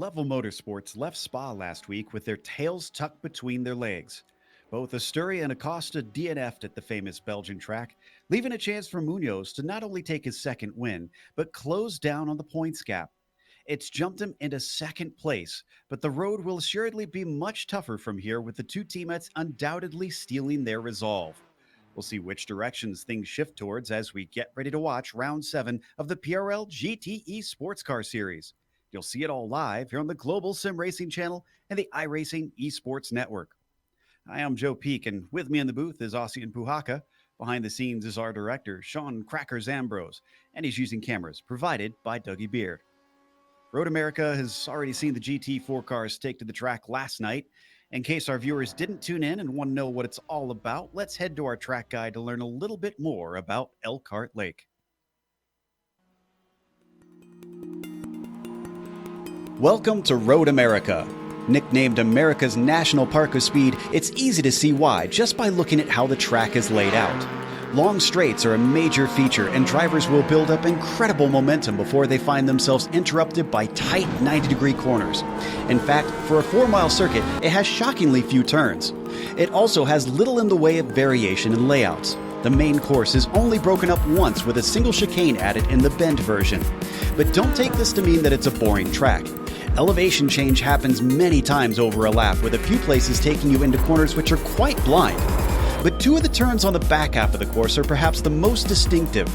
Level Motorsports left Spa last week with their tails tucked between their legs. Both Asturia and Acosta DNF'd at the famous Belgian track, leaving a chance for Munoz to not only take his second win, but close down on the points gap. It's jumped him into second place, but the road will assuredly be much tougher from here with the two teammates undoubtedly stealing their resolve. We'll see which directions things shift towards as we get ready to watch round 7 of the PRL GTE Sportscar Series. You'll see it all live here on the Global SimRacing Channel and the iRacing eSports Network. Hi, I'm Joe Peak, and with me in the booth is Ossian Puhaka. Behind the scenes is our director, Sean Crackers Ambrose, and he's using cameras provided by Dougie Beard. Road America has already seen the GT4 cars take to the track last night. In case our viewers didn't tune in and want to know what it's all about, let's head to our track guide to learn a little bit more about Elkhart Lake. Welcome to Road America. Nicknamed America's National Park of Speed, it's easy to see why just by looking at how the track is laid out. Long straights are a major feature, and drivers will build up incredible momentum before they find themselves interrupted by tight 90-degree corners. In fact, for a 4-mile circuit, it has shockingly few turns. It also has little in the way of variation in layouts. The main course is only broken up once with a single chicane added in the bend version. But don't take this to mean that it's a boring track. Elevation change happens many times over a lap, with a few places taking you into corners which are quite blind. But two of the turns on the back half of the course are perhaps the most distinctive.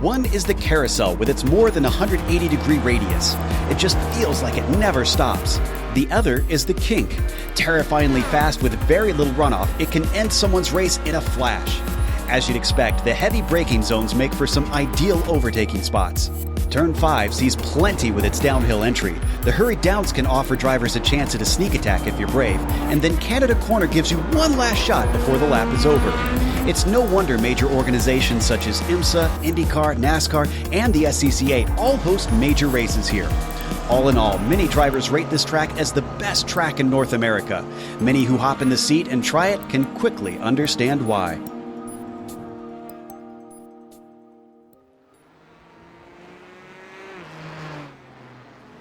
One is the carousel with its more than 180-degree radius. It just feels like it never stops. The other is the kink. Terrifyingly fast with very little runoff, it can end someone's race in a flash. As you'd expect, the heavy braking zones make for some ideal overtaking spots. Turn 5 sees plenty with its downhill entry. The hurried downs can offer drivers a chance at a sneak attack if you're brave, and then Canada Corner gives you one last shot before the lap is over. It's no wonder major organizations such as IMSA, IndyCar, NASCAR, and the SCCA all host major races here. All in all, many drivers rate this track as the best track in North America. Many who hop in the seat and try it can quickly understand why.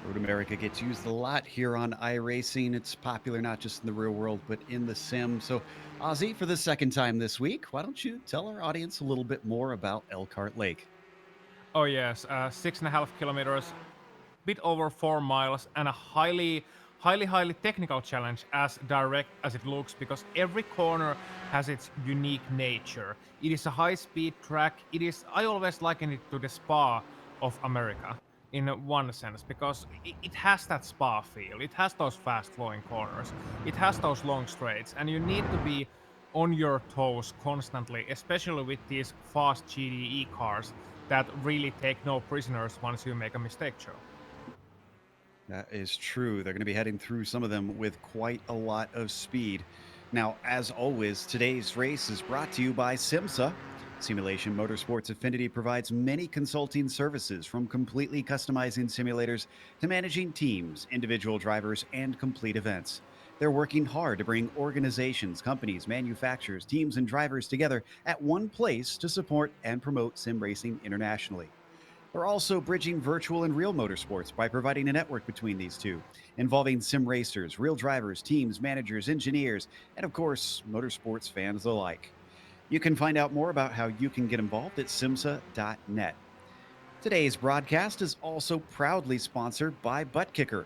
Road America gets used a lot here on iRacing. It's popular not just in the real world, but in the sim. So, Ozzy, for the second time this week, why don't you tell our audience a little bit more about Elkhart Lake? Oh yes, 6.5 kilometers, bit over 4 miles, and a highly technical challenge, as direct as it looks, because every corner has its unique nature. It is a high-speed track. I always liken it to the Spa of America in one sense, because it has that Spa feel. It has those fast-flowing corners. It has those long straights, and you need to be on your toes constantly, especially with these fast GTE cars that really take no prisoners once you make a mistake, Joe. That is true. They're going to be heading through some of them with quite a lot of speed. Now, as always, today's race is brought to you by SIMSA. Simulation Motorsports Affinity provides many consulting services, from completely customizing simulators to managing teams, individual drivers, and complete events. They're working hard to bring organizations, companies, manufacturers, teams, and drivers together at one place to support and promote sim racing internationally. They're also bridging virtual and real motorsports by providing a network between these two, involving sim racers, real drivers, teams, managers, engineers, and of course, motorsports fans alike. You can find out more about how you can get involved at simsa.net. Today's broadcast is also proudly sponsored by ButtKicker.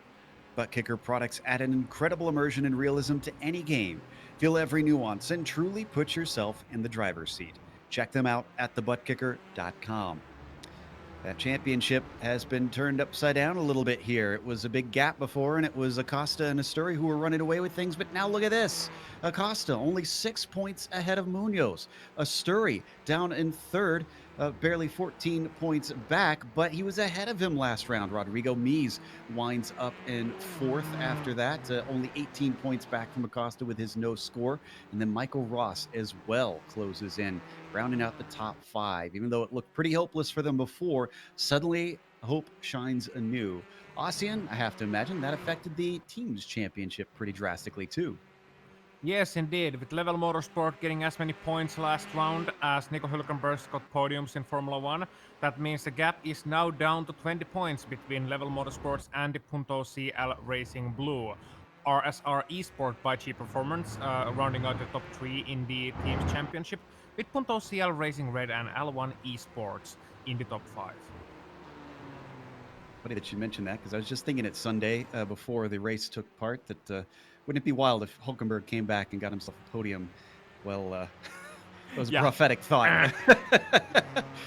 ButtKicker products add an incredible immersion and realism to any game. Feel every nuance and truly put yourself in the driver's seat. Check them out at thebuttkicker.com. That championship has been turned upside down a little bit here. It was a big gap before, and it was Acosta and Asturi who were running away with things. But now look at this. Acosta only 6 points ahead of Munoz. Asturi down in third, barely 14 points back, but he was ahead of him last round. Rodrigo Mies winds up in fourth after that, only 18 points back from Acosta with his no score. And then Michael Ross as well closes in, rounding out the top 5. Even though it looked pretty hopeless for them before, suddenly hope shines anew. Ossian, I have to imagine that affected the team's championship pretty drastically too. Yes, indeed. With Level Motorsport getting as many points last round as Nico Hülkenberg got podiums in Formula 1, that means the gap is now down to 20 points between Level Motorsports and the Punto CL Racing Blue. RSR Esport by G Performance, rounding out the top three in the Teams Championship, with Punto CL Racing Red and L1 Esports in the top five. Funny that you mentioned that because I was just thinking it Sunday before the race took part that wouldn't it be wild if Hulkenberg came back and got himself a podium? Well, that was a Yeah. prophetic thought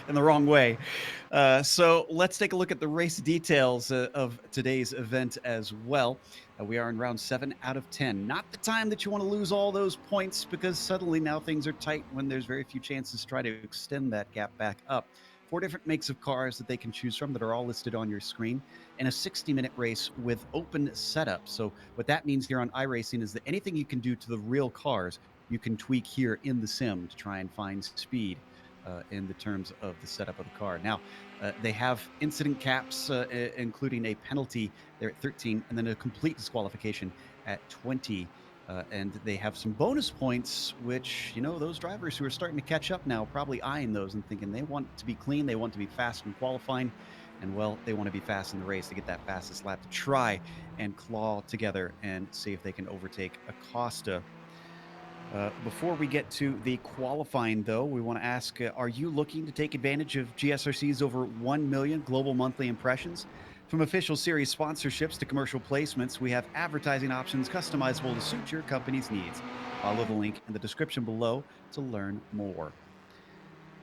in the wrong way. So let's take a look at the race details of today's event as well. We are in round 7 out of 10. Not the time that you want to lose all those points because suddenly now things are tight when there's very few chances to try to extend that gap back up. 4 different makes of cars that they can choose from that are all listed on your screen, and a 60-minute race with open setup. So what that means here on iRacing is that anything you can do to the real cars, you can tweak here in the sim to try and find speed in the terms of the setup of the car. Now, they have incident caps, including a penalty there at 13, and then a complete disqualification at 20. And they have some bonus points, which, those drivers who are starting to catch up now, probably eyeing those and thinking they want to be clean, they want to be fast in qualifying, and well, they want to be fast in the race to get that fastest lap to try and claw together and see if they can overtake Acosta. Before we get to the qualifying, though, we want to ask, are you looking to take advantage of GSRC's over 1 million global monthly impressions? From official series sponsorships to commercial placements, we have advertising options customizable to suit your company's needs. Follow the link in the description below to learn more.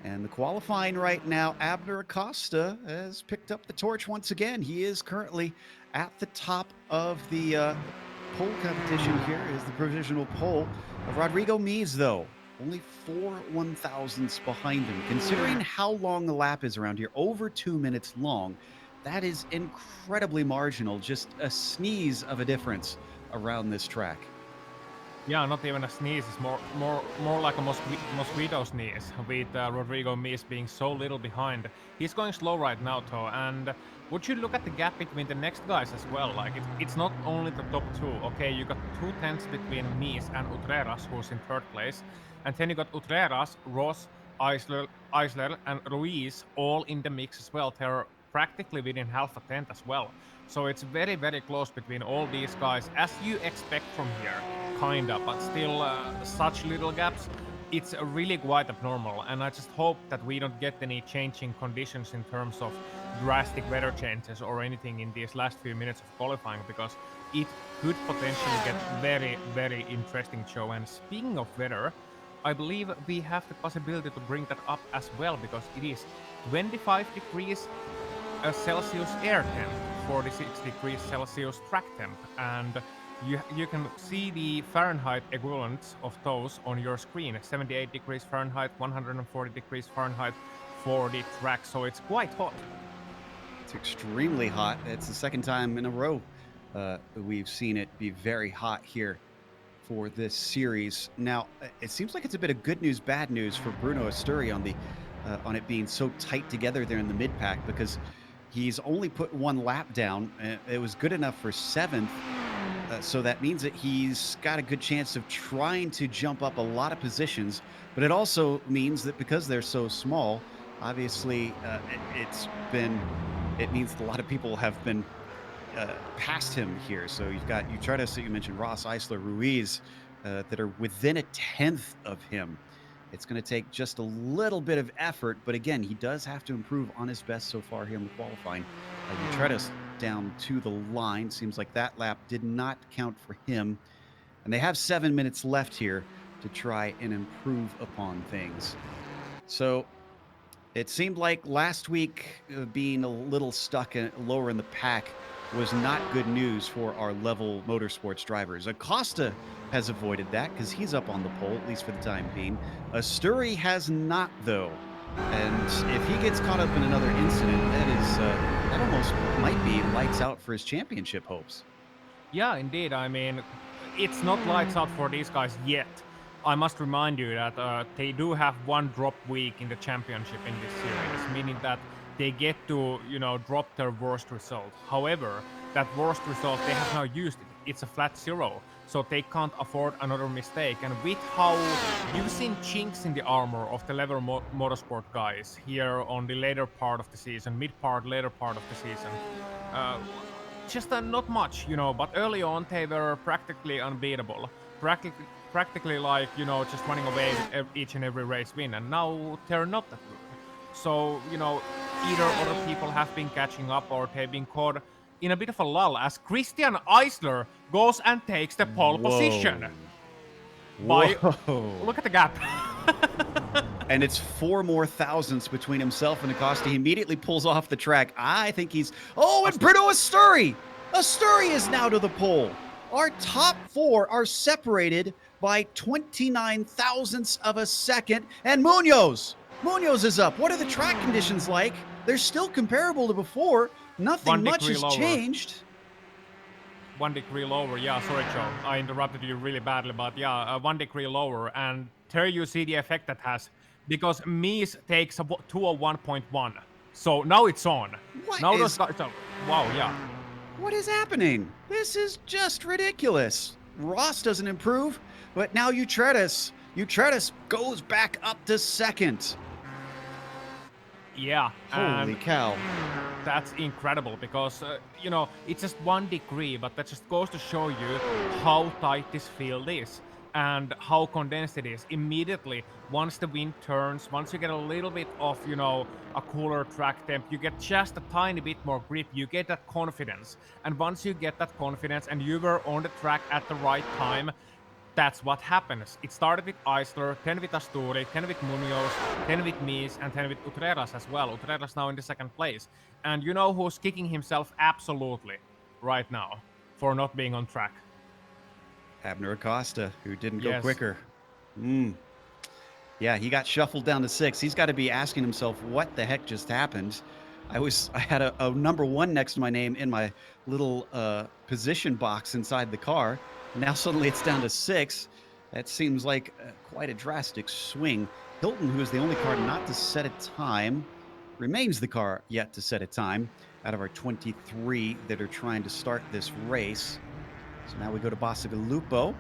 And the qualifying right now, Abner Acosta has picked up the torch once again. He is currently at the top of the pole competition. Here is the provisional pole of Rodrigo Mies, though. Only 4/1000ths behind him. Considering how long the lap is around here, over 2 minutes long, that is incredibly marginal. Just a sneeze of a difference around this track. Yeah, not even a sneeze. It's more like a mosquito sneeze, with Rodrigo Mies being so little behind. He's going slow right now, though, and would you look at the gap between the next guys as well? Like, it's not only the top two. Okay, you got 2 tenths between Mies and Utreras, who's in third place, and then you got Utreras, Ross, Eisler, and Ruiz all in the mix as well. They're practically within half a tenth as well. So it's very, very close between all these guys, as you expect from here, kinda, but still such little gaps. It's really quite abnormal, and I just hope that we don't get any changing conditions in terms of drastic weather changes or anything in these last few minutes of qualifying, because it could potentially get very, very interesting show. And speaking of weather, I believe we have the possibility to bring that up as well, because it is 25 degrees Celsius air temp, 46 degrees Celsius track temp, and you can see the Fahrenheit equivalents of those on your screen. 78 degrees Fahrenheit, 140 degrees Fahrenheit for the track, so it's quite hot. It's extremely hot. It's the second time in a row we've seen it be very hot here for this series. Now, it seems like it's a bit of good news, bad news for Bruno Asturi on it being so tight together there in the mid pack, because he's only put 1 lap down. It was good enough for 7th. So that means that he's got a good chance of trying to jump up a lot of positions. But it also means that because they're so small, obviously it means that a lot of people have been past him here. So you mentioned Ross, Eisler, Ruiz that are within a tenth of him. It's going to take just a little bit of effort, but again, he does have to improve on his best so far here in the qualifying. Utreras down to the line. Seems like that lap did not count for him. And they have 7 minutes left here to try and improve upon things. So it seemed like last week being a little stuck lower in the pack was not good news for our level motorsports drivers. Acosta has avoided that because he's up on the pole, at least for the time being. Asturi has not, though. And if he gets caught up in another incident, that almost might be lights out for his championship hopes. Yeah, indeed. I mean, it's not lights out for these guys yet. I must remind you that they do have 1 drop week in the championship in this series, meaning that they get to, drop their worst result. However, that worst result, they have now used it. it's a flat zero, so they can't afford another mistake. And with how you've seen chinks in the armor of the leather motorsport guys here on the later part of the season, mid part, later part of the season, uh, just not much, but early on they were practically unbeatable, practically like just running away with each and every race win, and now they're not that good. So either other people have been catching up or they've been caught in a bit of a lull as Christian Eisler goes and takes the pole Whoa. position by Whoa. look at the gap. And it's 4 more thousandths between himself and Acosta. He immediately pulls off the track. I think he's... Oh, and Brito Asturi! Asturi is now to the pole. Our top 4 are separated by 29 thousandths of a second. And Munoz is up. What are the track conditions like? They're still comparable to before. Nothing much has changed. 1 degree lower. Yeah, sorry, Joe. I interrupted you really badly, but yeah, 1 degree lower. And there you see the effect that has, because Mies takes a 201.1. So now it's on. Wow, yeah. What is happening? This is just ridiculous. Ross doesn't improve, but now Utredes goes back up to second. Yeah. Holy cow. That's incredible because, it's just 1 degree, but that just goes to show you how tight this field is and how condensed it is. Immediately, once the wind turns, once you get a little bit of, a cooler track temp, you get just a tiny bit more grip, you get that confidence. And once you get that confidence and you were on the track at the right time, that's what happens. It started with Eisler, then with Asturi, then with Munoz, then with Mies, and then with Utreras as well. Utreras now in the 2nd place. And you know who's kicking himself absolutely right now for not being on track? Abner Acosta, who didn't go quicker. Yeah, he got shuffled down to 6. He's got to be asking himself, what the heck just happened? I had a number 1 next to my name in my little position box inside the car. Now suddenly it's down to 6. That seems like quite a drastic swing. Hilton, who is the only car not to set a time, remains the car yet to set a time out of our 23 that are trying to start this race. So now we go to Bacigalupo.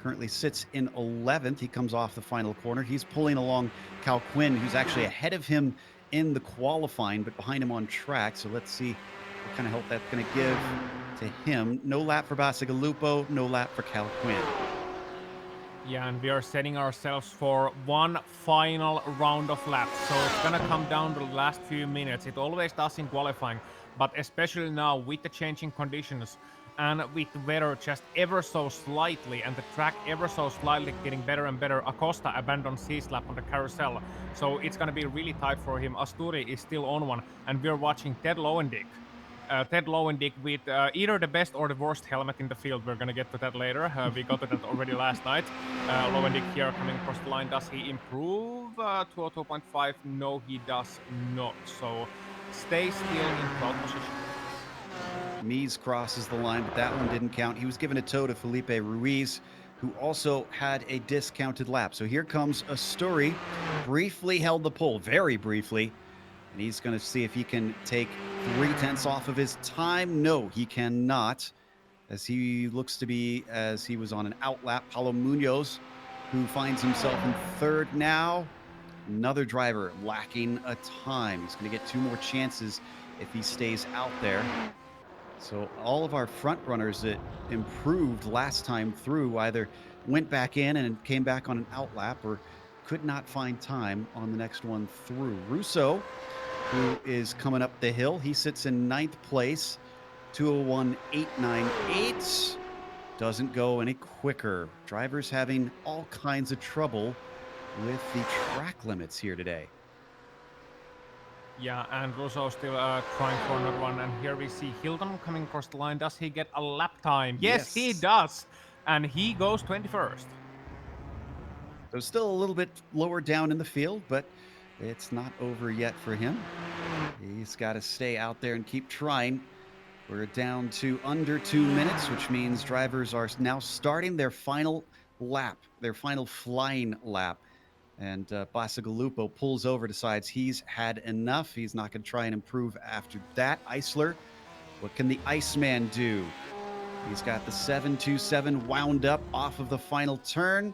Currently sits in 11th. He comes off the final corner. He's pulling along Cal Quinn, who's actually ahead of him in the qualifying, but behind him on track. So let's see what kind of help that's going to give to him. No lap for Bacigalupo, no lap for Cal Quinn. Yeah, and we are setting ourselves for 1 final round of laps. So it's gonna come down to the last few minutes. It always does in qualifying, but especially now with the changing conditions and with the weather just ever so slightly and the track ever so slightly getting better and better. Acosta abandoned his lap on the carousel, so it's gonna be really tight for him. Asturi is still on one, and we're watching Ted Lowendick. Ted Lowendick with either the best or the worst helmet in the field. We're gonna get to that later. We got to that already last night. Lowendick here coming across the line. Does he improve to a 2.5? No, he does not. So stay still in 12th position. Mies crosses the line, but that one didn't count. He was given a tow to Felipe Ruiz, who also had a discounted lap. So here comes Asturi. Briefly held the pole, very briefly. And he's going to see if he can take 0.3 off of his time. No, he cannot, as he looks to be, as he was on an outlap. Paulo Munoz, who finds himself in 3rd now. Another driver lacking a time. He's going to get 2 more chances if he stays out there. So all of our front runners that improved last time through either went back in and came back on an outlap or could not find time on the next one through. Russo, who is coming up the hill, he sits in 9th place, 201.898. Doesn't go any quicker. Drivers having all kinds of trouble with the track limits here today. Yeah, and Russo still trying for another one. And here we see Hilton coming across the line. Does he get a lap time? Yes, he does. And he goes 21st. So still a little bit lower down in the field, but it's not over yet for him. He's got to stay out there and keep trying. We're down to under 2 minutes, which means drivers are now starting their final lap, their final flying lap. And Bacigalupo pulls over, decides he's had enough. He's not going to try and improve after that. Eisler, what can the Iceman do? He's got the 727 wound up off of the final turn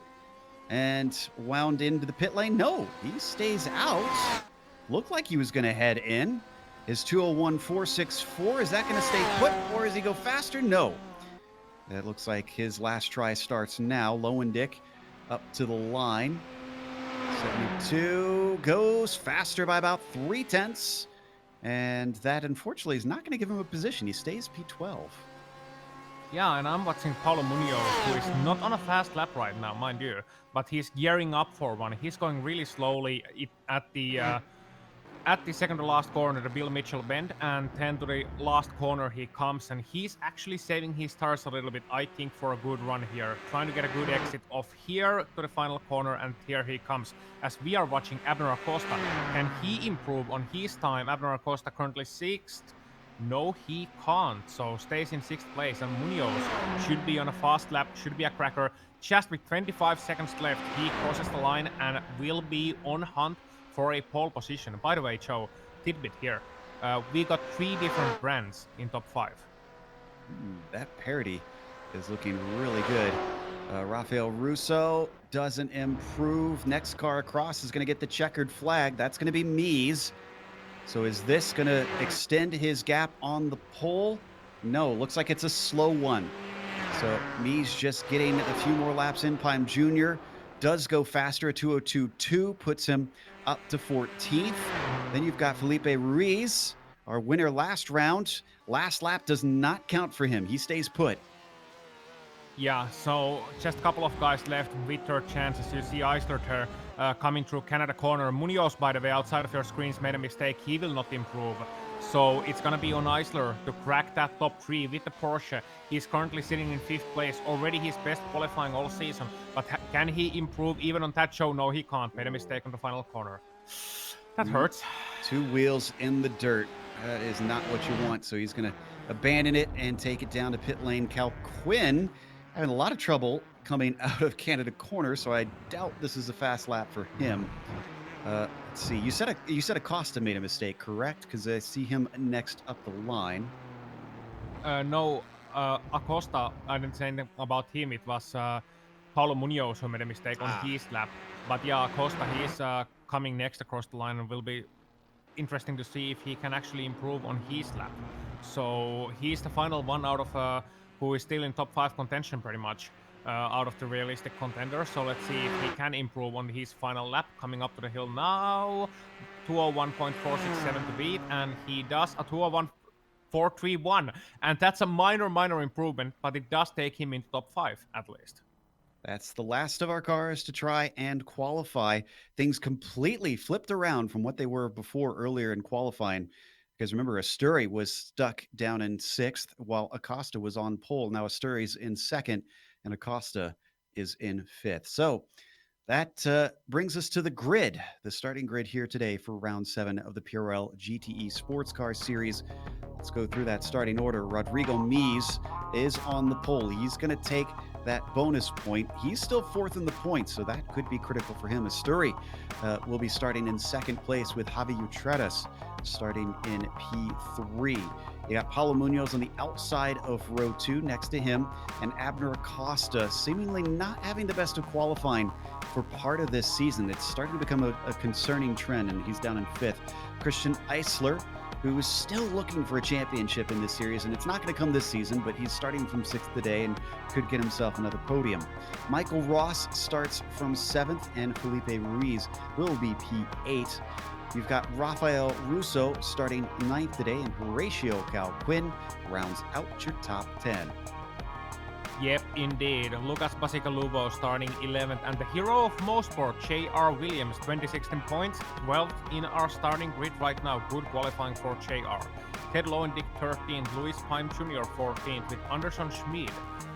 and wound into the pit lane. No, he stays out. Looked like he was going to head in. His 201.464, is that going to stay put or does he go faster? No. That looks like his last try starts now. Lowendick up to the line. 72 goes faster by about 3/10. And that unfortunately is not going to give him a position. He stays P12. Yeah, and I'm watching Paulo Munoz, who is not on a fast lap right now, mind you, but he's gearing up for one. He's going really slowly at the second to last corner, the Bill Mitchell bend, and then to the last corner he comes, and he's actually saving his tires a little bit, I think, for a good run here, trying to get a good exit off here to the final corner, and here he comes. As we are watching Abner Acosta, can he improve on his time? Abner Acosta currently 6th. No, he can't, so stays in 6th place, and Munoz should be on a fast lap, should be a cracker. Just with 25 seconds left, he crosses the line and will be on hunt for a pole position. By the way, Joe, tidbit here. We got 3 different brands in top 5. That parity is looking really good. Rafael Russo doesn't improve. Next car across is going to get the checkered flag. That's going to be Mies. So is this going to extend his gap on the pole? No, looks like it's a slow one. So Mies just getting a few more laps in. Pime Jr. does go faster. A 202.2 puts him up to 14th. Then you've got Felipe Ruiz, our winner last round. Last lap does not count for him. He stays put. Yeah, so just a couple of guys left with their chances. You see Eisler there coming through Canada corner. Munoz, by the way, outside of your screens, made a mistake. He will not improve. So it's going to be on Eisler to crack that top 3 with the Porsche. He's currently sitting in 5th place. Already his best qualifying all season. But can he improve even on that show? No, he can't. Made a mistake on the final corner. That hurts. 2 wheels in the dirt. That is not what you want. So he's going to abandon it and take it down to pit lane. Cal Quinn having a lot of trouble coming out of Canada corner, so I doubt this is a fast lap for him. Let's see. You said Acosta made a mistake, correct? Because I see him next up the line. No, Acosta, I didn't say anything about him. It was Paulo Munoz who made a mistake on his lap. But yeah, Acosta, he's coming next across the line and will be interesting to see if he can actually improve on his lap. So he's the final one out of who is still in top 5 contention pretty much out of the realistic contenders. So let's see if he can improve on his final lap coming up to the hill now. 201.467 to beat, and he does a 201.431, and that's a minor improvement, but it does take him into top 5 at least. That's the last of our cars to try and qualify. Things completely flipped around from what they were before earlier in qualifying. Because remember, Asturi was stuck down in 6th while Acosta was on pole. Now Asturi's in 2nd and Acosta is in 5th. So that brings us to the grid, the starting grid here today for round 7 of the PRL GTE Sports Car Series. Let's go through that starting order. Rodrigo Mies is on the pole. He's going to take that bonus point. He's still 4th in the points, so that could be critical for him. Asturi will be starting in 2nd place with Javi Utredas starting in P3. You got Paulo Munoz on the outside of row 2 next to him, and Abner Acosta seemingly not having the best of qualifying for part of this season. It's starting to become a concerning trend, and he's down in 5th. Christian Eisler, who is still looking for a championship in this series, and it's not going to come this season, but he's starting from 6th today and could get himself another podium. Michael Ross starts from 7th, and Felipe Ruiz will be P8. You've got Rafael Russo starting 9th today, and Horatio Cal Quinn rounds out your top 10. Yep, indeed. Lucas Basicalubo starting 11th, and the hero of MotorSports, J.R. Williams, 2016 points, 12th in our starting grid right now. Good qualifying for J.R. Ted Lowendick 13th, Luis Pime Jr. 14th, with Anderson Schmid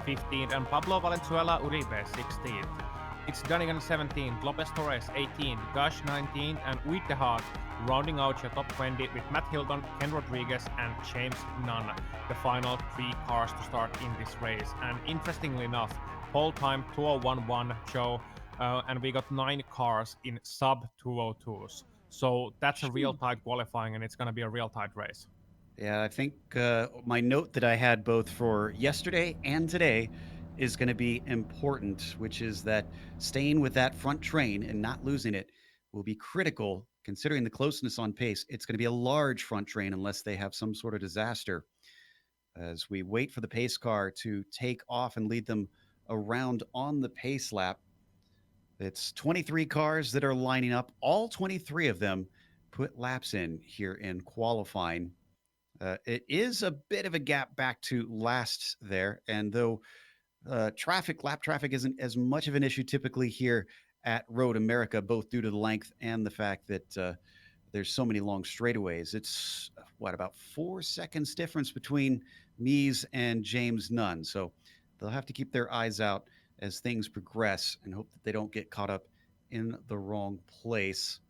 15th, and Pablo Valenzuela Uribe 16th. It's Dunnigan 17th, Lopez Torres 18th, Gush 19th, and Uitehart rounding out your top 20 with Matt Hilton, Ken Rodriguez, and James Nunn, the final 3 cars to start in this race. And interestingly enough, pole time 201.1, Joe, and we got 9 cars in sub 202s. So that's a real tight qualifying, and it's going to be a real tight race. Yeah, I think my note that I had both for yesterday and today is going to be important, which is that staying with that front train and not losing it will be critical considering the closeness on pace. It's going to be a large front train unless they have some sort of disaster. As we wait for the pace car to take off and lead them around on the pace lap, it's 23 cars that are lining up. All 23 of them put laps in here in qualifying. It is a bit of a gap back to last there. And though lap traffic isn't as much of an issue typically here at Road America, both due to the length and the fact that there's so many long straightaways. It's what, about 4 seconds difference between Mies and James Nunn. So they'll have to keep their eyes out as things progress and hope that they don't get caught up in the wrong place.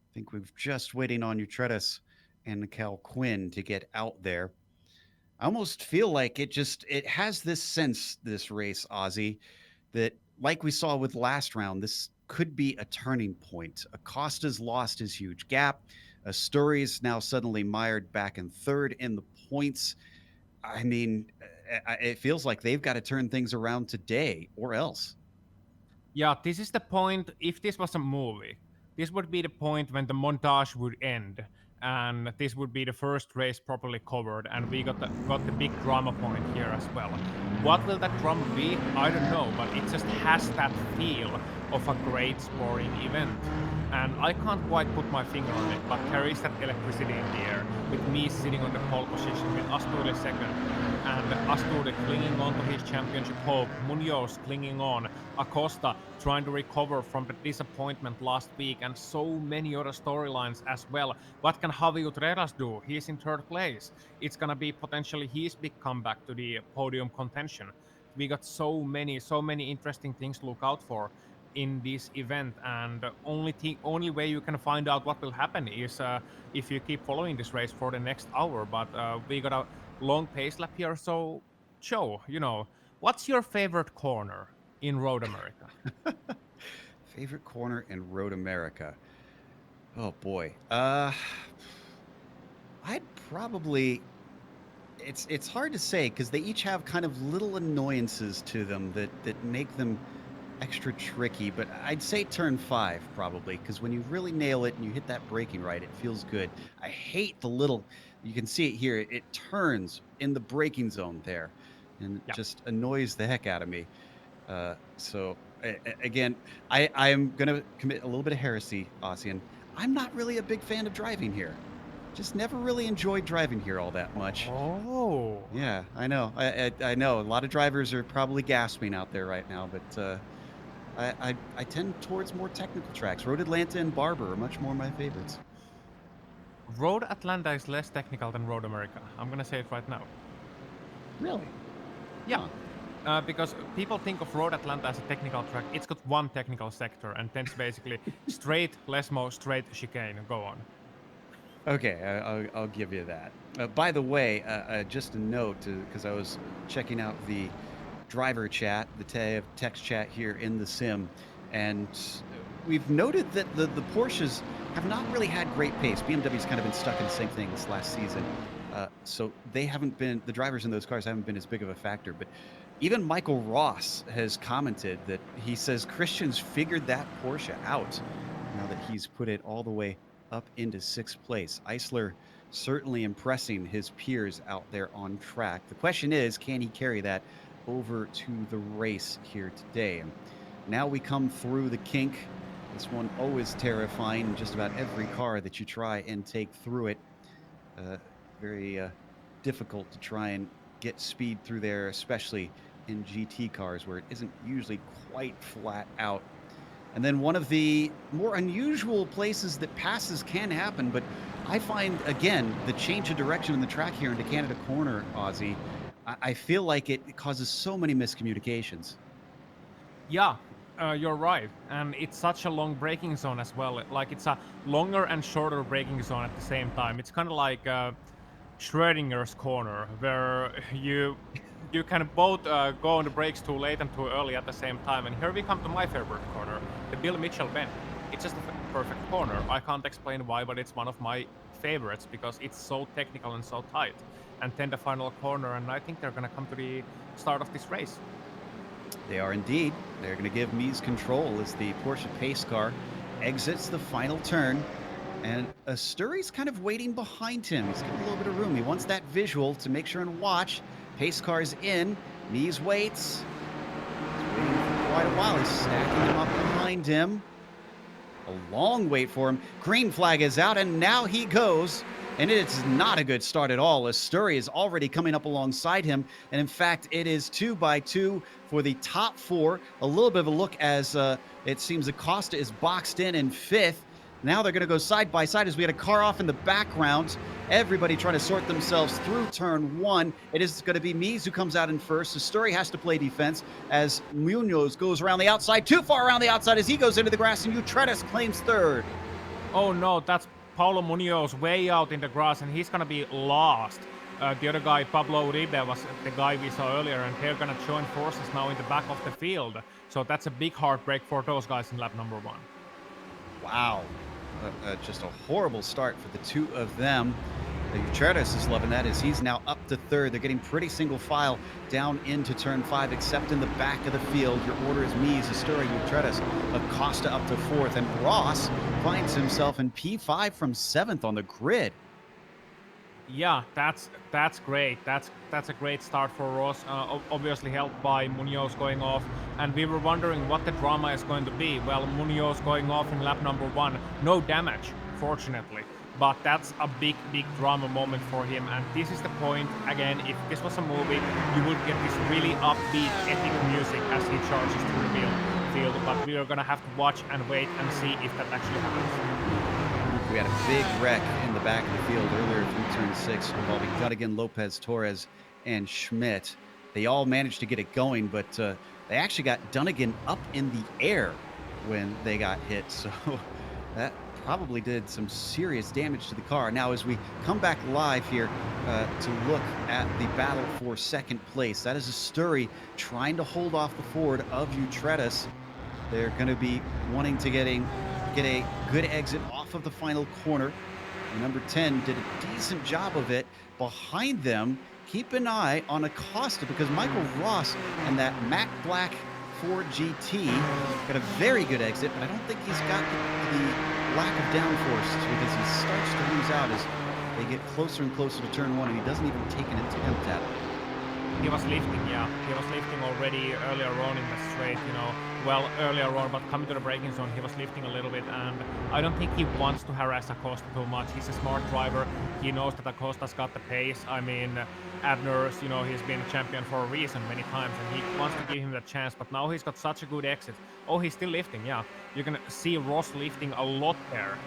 I think we've just waiting on Utretis and Cal Quinn to get out there. I almost feel like it has this sense, this race, Ozzy, that like we saw with last round, this could be a turning point. Acosta's lost his huge gap. Asturias now suddenly mired back in third in the points. I mean, it feels like they've got to turn things around today or else. Yeah, this is the point. If this was a movie, this would be the point when the montage would end, and this would be the first race properly covered, and we got the big drama point here as well. What will that drama be? I don't know, but it just has that feel of a great sporting event. And I can't quite put my finger on it, but there is that electricity in the air, with me sitting on the pole position, with Asturias second, and Asturias clinging on to his championship hope, Munoz clinging on, Acosta trying to recover from the disappointment last week, and so many other storylines as well. What can Javi Utreras do? He's in third place. It's gonna be potentially his big comeback to the podium contention. We got so many interesting things to look out for in this event, and the only way you can find out what will happen is if you keep following this race for the next hour. But we got a long pace lap here, so Joe, what's your favorite corner in Road America? Favorite corner in Road America. Oh boy. I'd probably it's hard to say because they each have kind of little annoyances to them that make them extra tricky, but I'd say turn 5 probably because when you really nail it and you hit that braking right, it feels good. I hate the little, you can see it here, it turns in the braking zone there and it Yeah. just annoys the heck out of me. So again, I'm going to commit a little bit of heresy, Ossian. I'm not really a big fan of driving here. Just never really enjoyed driving here all that much. Oh. Yeah, I know. I know a lot of drivers are probably gasping out there right now, but I tend towards more technical tracks. Road Atlanta and Barber are much more my favorites. Road Atlanta is less technical than Road America. I'm gonna say it right now. Really? Yeah. Huh. Because people think of Road Atlanta as a technical track. It's got one technical sector, and then it's basically straight, Lesmo, straight chicane. Go on. Okay, I'll give you that. By the way, just a note, because I was checking out the driver chat, the text chat here in the sim, and we've noted that the Porsches have not really had great pace. BMW's kind of been stuck in the same thing this last season. So they haven't been, the drivers in those cars haven't been as big of a factor. But even Michael Ross has commented that he says Christian's figured that Porsche out now that he's put it all the way up into 6th place. Eisler certainly impressing his peers out there on track. The question is, can he carry that over to the race here today? And now we come through the kink. This one always terrifying in just about every car that you try and take through it. Very difficult to try and get speed through there, especially in GT cars where it isn't usually quite flat out. And then one of the more unusual places that passes can happen, but I find, again, the change of direction in the track here into Canada Corner, Aussie, I feel like it causes so many miscommunications. Yeah, you're right. And it's such a long braking zone as well. Like, it's a longer and shorter braking zone at the same time. It's kind of like Schrodinger's corner, where you can both go on the brakes too late and too early at the same time. And here we come to my favorite corner, the Bill Mitchell bend. It's just a perfect corner. I can't explain why, but it's one of my favorites because it's so technical and so tight. And then the final corner, and I think they're gonna come to the start of this race. They are indeed. They're going to give Mies control as the Porsche pace car exits the final turn. And Asturi's kind of waiting behind him. He's getting a little bit of room. He wants that visual to make sure and watch. Pace car's in. Mies waits. He's waiting for quite a while. He's stacking them up behind him. A long wait for him. Green flag is out, and now he goes. And it's not a good start at all. Asturi is already coming up alongside him. And in fact, it is 2 by 2 for the top 4. A little bit of a look as it seems Acosta is boxed in 5th. Now they're going to go side by side as we had a car off in the background. Everybody trying to sort themselves through turn 1. It is going to be Mies who comes out in first. Asturi has to play defense as Munoz goes around the outside. Too far around the outside as he goes into the grass, and Utredes claims third. Oh no, that's Paulo Munoz way out in the grass, and he's gonna be lost. The other guy, Pablo Uribe, was the guy we saw earlier, and they're gonna join forces now in the back of the field. So that's a big heartbreak for those guys in lap number 1. Wow. Just a horrible start for the two of them. Utredes is loving that as he's now up to third. They're getting pretty single file down into turn 5, except in the back of the field. Your order is Mies, Asturi, Utredes, Acosta up to 4th, and Ross finds himself in P5 from 7th on the grid. Yeah, that's great. That's a great start for Ross. Obviously helped by Munoz going off, and we were wondering what the drama is going to be. Well, Munoz going off in lap number 1, no damage, fortunately. But that's a big drama moment for him, and this is the point. Again, if this was a movie, you would get this really upbeat, epic music as he charges to the field. But we are gonna have to watch and wait and see if that actually happens. We had a big wreck in the back of the field earlier through turn 6 involving Dunnigan, Lopez, Torres, and Schmidt. They all managed to get it going, but they actually got Dunnigan up in the air when they got hit. So that probably did some serious damage to the car. Now, as we come back live here to look at the battle for second place, that is Asturi trying to hold off the Ford of Utredes. They're going to be wanting to get a good exit off of the final corner. And number 10 did a decent job of it. Behind them, keep an eye on Acosta because Michael Ross and that matte black Ford GT got a very good exit, but I don't think he's got the lack of downforce because he starts to lose out as they get closer and closer to turn 1, and he doesn't even take an attempt at it. He was lifting, yeah. He was lifting already earlier on in the straight, well, earlier on, but coming to the braking zone, he was lifting a little bit, and I don't think he wants to harass Acosta too much. He's a smart driver. He knows that Acosta's got the pace. I mean, Abner's, he's been a champion for a reason many times, and he wants to give him that chance, but now he's got such a good exit. Oh, he's still lifting, yeah. You're gonna see Ross lifting a lot there.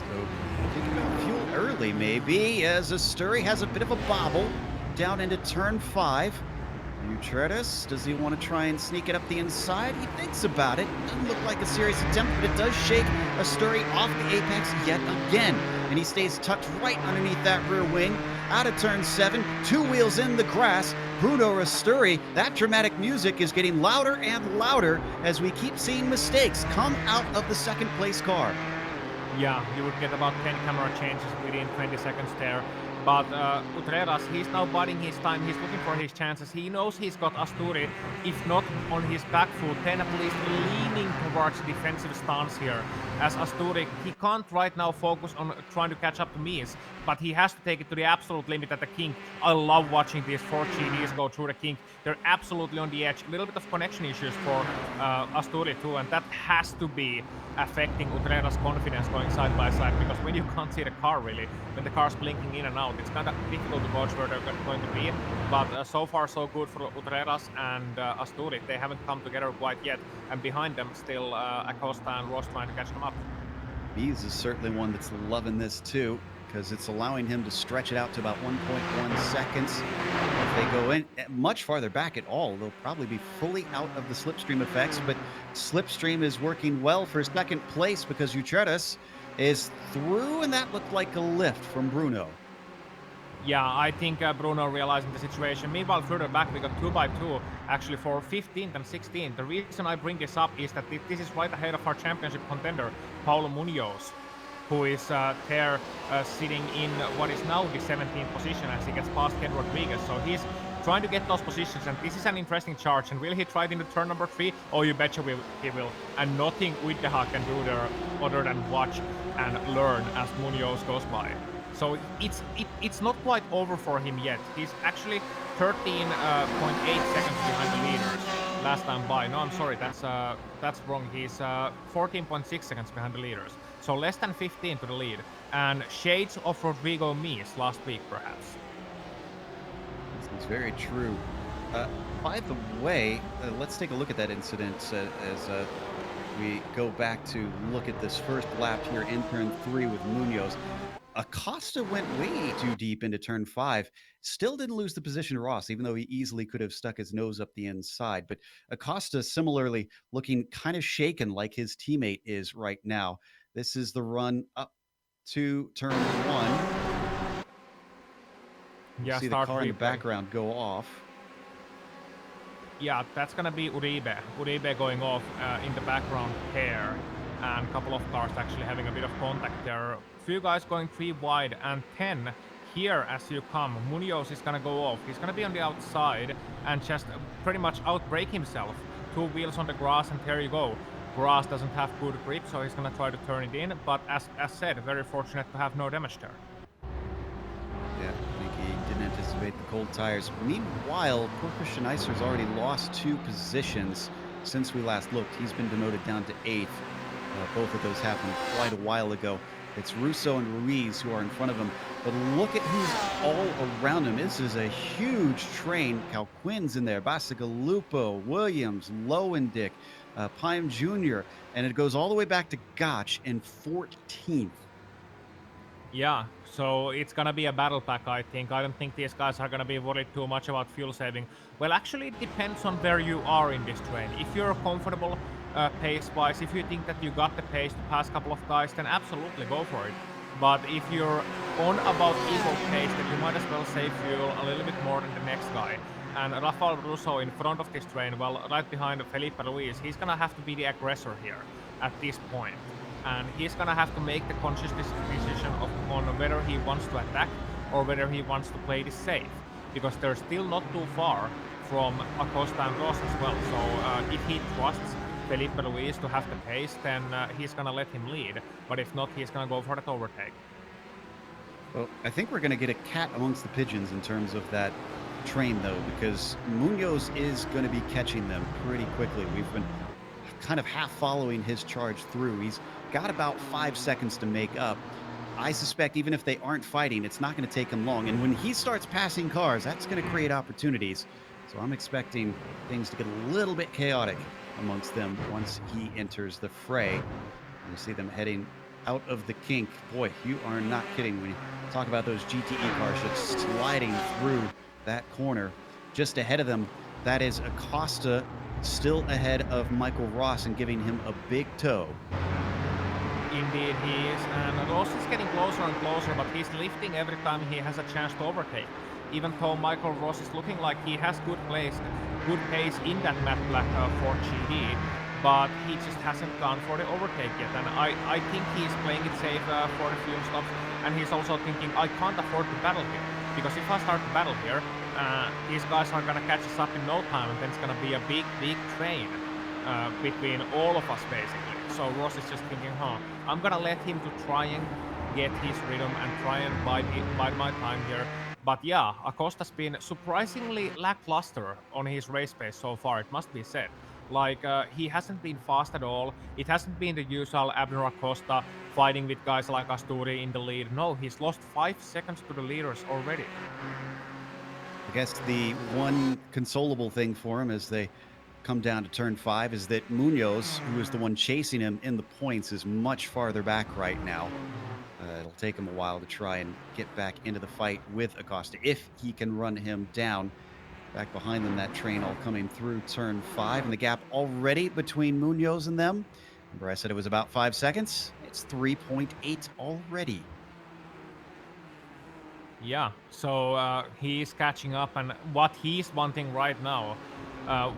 So, thinking about fuel early, maybe, as Asturi has a bit of a bobble down into turn 5. Utredes, does he want to try and sneak it up the inside? He thinks about it. Doesn't look like a serious attempt, but it does shake Asturi off the apex yet again. And he stays tucked right underneath that rear wing. Out of turn 7, 2 wheels in the grass. Bruno Asturi, that dramatic music is getting louder and louder as we keep seeing mistakes come out of the second place car. Yeah, you would get about 10 camera changes within 20 seconds there. But Utredes, he's now biding his time. He's looking for his chances. He knows he's got Asturi, if not on his back foot, then at least leaning towards defensive stance here. As Asturi, he can't right now focus on trying to catch up to Mies, but he has to take it to the absolute limit at the kink. I love watching these 4 GDs go through the kink. They're absolutely on the edge. A little bit of connection issues for Asturi too, and that has to be affecting Utredes' confidence going side by side, because when you can't see the car really, when the car's blinking in and out, it's kind of difficult to gauge where they're going to be. But so far so good for Utredes and Asturi. They haven't come together quite yet, and behind them still Acosta and Ross trying to catch them up. Mies is certainly one that's loving this too, because it's allowing him to stretch it out to about 1.1 seconds. If they go in much farther back at all, they'll probably be fully out of the slipstream effects, but slipstream is working well for second place because Utredes is through, and that looked like a lift from Bruno. Yeah, I think Bruno realizing the situation. Meanwhile, further back, we got 2 by 2 actually for 15th and 16th. The reason I bring this up is that this is right ahead of our championship contender, Paulo Munoz, who is there sitting in what is now the 17th position as he gets past Ken Rodriguez. So he's trying to get those positions, and this is an interesting charge. And will he try it into turn number 3? Oh, you betcha he will. And nothing Uiteha can do there other than watch and learn as Munoz goes by. So it's not quite over for him yet. He's actually 13.8 seconds behind the leaders last time by. No, I'm sorry, that's wrong. He's 14.6 seconds behind the leaders. So less than 15 to the lead. And shades of Rodrigo Mies last week, perhaps. This is very true. By the way, let's take a look at that incident as we go back to look at this first lap here in turn 3 with Munoz. Acosta went way too deep into turn 5. Still didn't lose the position to Ross, even though he easily could have stuck his nose up the inside. But Acosta similarly looking kind of shaken like his teammate is right now. This is the run up to turn 1. You Yeah, see the start car in the replay. background go off. Yeah, that's gonna be Uribe. Uribe going off in the background here, and a couple of cars actually having a bit of contact there. Few guys going 3 wide, and 10 here as you come. Munoz is gonna go off. He's gonna be on the outside and just pretty much outbrake himself. 2 wheels on the grass, and there you go. Grass doesn't have good grip, so he's gonna try to turn it in. But as said, very fortunate to have no damage there. Yeah, I think he didn't anticipate the cold tires. Meanwhile, poor Christian Eiser's already lost 2 positions since we last looked. He's been demoted down to 8th. Both of those happened quite a while ago. It's Russo and Ruiz who are in front of him. But look at who's all around him. This is a huge train. Calquin's in there, Bacigalupo, Williams, Lowendick, Pime Jr., and it goes all the way back to Gotch in 14th. Yeah, so it's gonna be a battle pack, I think. I don't think these guys are gonna be worried too much about fuel saving. Well, actually, it depends on where you are in this train. If you're comfortable pace-wise, if you think that you got the pace to pass a couple of guys, then absolutely go for it. But if you're on about equal pace, then you might as well save fuel a little bit more than the next guy. And Rafael Russo in front of this train, well, right behind Felipe Luis, he's gonna have to be the aggressor here at this point. And he's gonna have to make the conscious decision on whether he wants to attack or whether he wants to play this safe, because they're still not too far from Acosta and Ross as well. So if he trusts Felipe Luis to have the pace, then he's gonna let him lead. But if not, he's gonna go for that overtake. Well, I think we're going to get a cat amongst the pigeons in terms of that train, though, because Munoz is going to be catching them pretty quickly. We've been kind of half following his charge through. He's got about 5 seconds to make up. I suspect even if they aren't fighting, it's not going to take him long. And when he starts passing cars, that's going to create opportunities. So I'm expecting things to get a little bit chaotic amongst them once he enters the fray. And you see them heading out of the kink. Boy, you are not kidding when you talk about those GTE cars just sliding through that corner. Just ahead of them, that is Acosta, still ahead of Michael Ross and giving him a big toe. Indeed he is, and Ross is getting closer and closer, but he's lifting every time he has a chance to overtake. Even though Michael Ross is looking like he has good pace in that matte black Ford GD, but he just hasn't gone for the overtake yet. And I think he's playing it safe for the fuel stops, and he's also thinking, I can't afford to battle here, because if I start to battle here, these guys are gonna catch us up in no time, and then it's gonna be a big train between all of us basically. So Ross is just thinking, I'm gonna let him to try and get his rhythm and try and bide my time here. But yeah, Acosta's been surprisingly lackluster on his race pace so far, it must be said. Like, he hasn't been fast at all. It hasn't been the usual Abner Acosta fighting with guys like Asturi in the lead. No, he's lost 5 seconds to the leaders already. I guess the one consolable thing for him as they come down to turn 5 is that Munoz, who is the one chasing him in the points, is much farther back right now. It'll take him a while to try and get back into the fight with Acosta if he can run him down. Back behind them, that train all coming through turn 5, and the gap already between Munoz and them. Remember I said it was about 5 seconds? It's 3.8 already. Yeah, so he's catching up, and what he's wanting right now,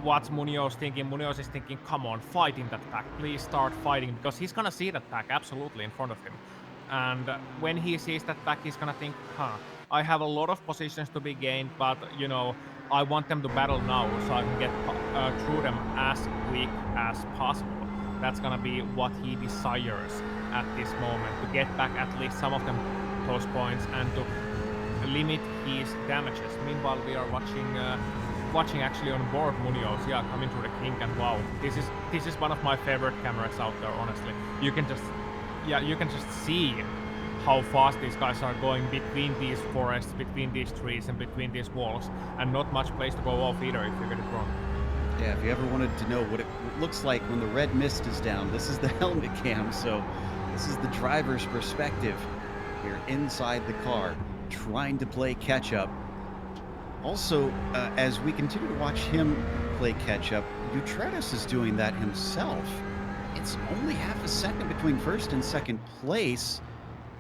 what Munoz thinking? Munoz is thinking, come on, fight in that pack. Please start fighting, because he's gonna see that pack absolutely in front of him. And when he sees that pack, he's gonna think, huh, I have a lot of positions to be gained, but I want them to battle now so I can get through them as quick as possible. That's gonna be what he desires at this moment, to get back at least some of them those points and to limit his damages. Meanwhile, we are watching actually on board Munoz, yeah, coming through the kink, and wow, this is one of my favorite cameras out there. Honestly, you can just see how fast these guys are going between these forests, between these trees, and between these walls, and not much place to go off either if you get it wrong. Yeah, if you ever wanted to know what it looks like when the red mist is down, this is the helmet cam. So this is the driver's perspective. We're inside the car trying to play catch up. Also, as we continue to watch him play catch up, Utretis is doing that himself. It's only half a second between first and second place.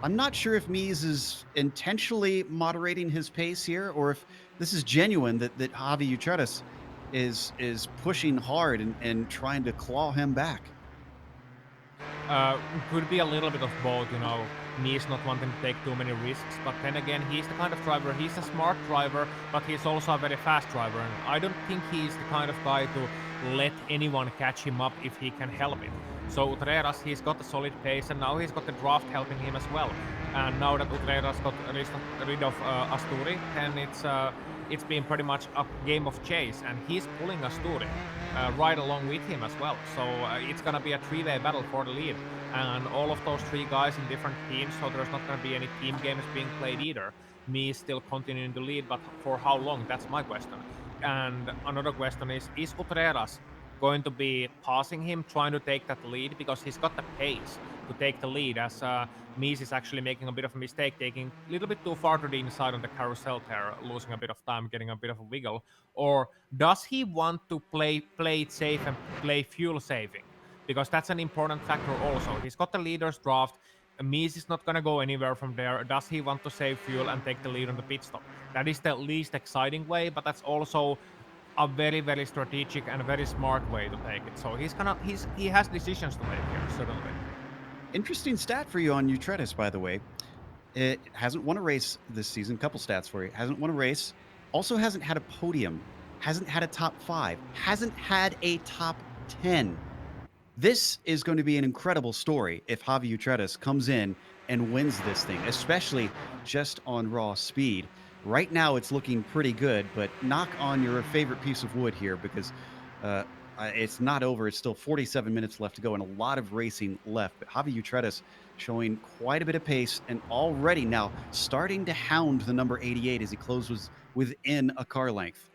I'm not sure if Mies is intentionally moderating his pace here, or if this is genuine that Javi Utretis is pushing hard and trying to claw him back. Uh, could be a little bit of both, Me is not wanting to take too many risks, but then again, he's the kind of driver, he's a smart driver, but he's also a very fast driver, and I don't think he's the kind of guy to let anyone catch him up if he can help it. So Utreras, he's got a solid pace, and now he's got the draft helping him as well. And now that Utreras got rid of Asturi, then it's been pretty much a game of chase, and he's pulling Asturi right along with him as well. So it's gonna be a three-way battle for the lead, and all of those three guys in different teams. So there's not gonna be any team games being played either. Me is still continuing to lead, but for how long? That's my question. And another question is Utreras going to be passing him, trying to take that lead, because he's got the pace to take the lead, as Mies is actually making a bit of a mistake, taking a little bit too far to the inside on the carousel there, losing a bit of time, getting a bit of a wiggle? Or does he want to play it safe and play fuel saving? Because that's an important factor also. He's got the leader's draft. Mies is not going to go anywhere from there. Does he want to save fuel and take the lead on the pit stop? That is the least exciting way, but that's also a very, very strategic and very smart way to take it. So he has decisions to make here, certainly. Interesting stat for you on Utretis, by the way. It hasn't won a race this season. Couple stats for you. Hasn't won a race. Also hasn't had a podium. Hasn't had a top 5. Hasn't had a top 10. This is going to be an incredible story if Javi Utretis comes in and wins this thing, especially just on raw speed. Right now, it's looking pretty good, but knock on your favorite piece of wood here, because it's not over. It's still 47 minutes left to go and a lot of racing left. But Javi Utretis showing quite a bit of pace and already now starting to hound the number 88 as he closes within a car length.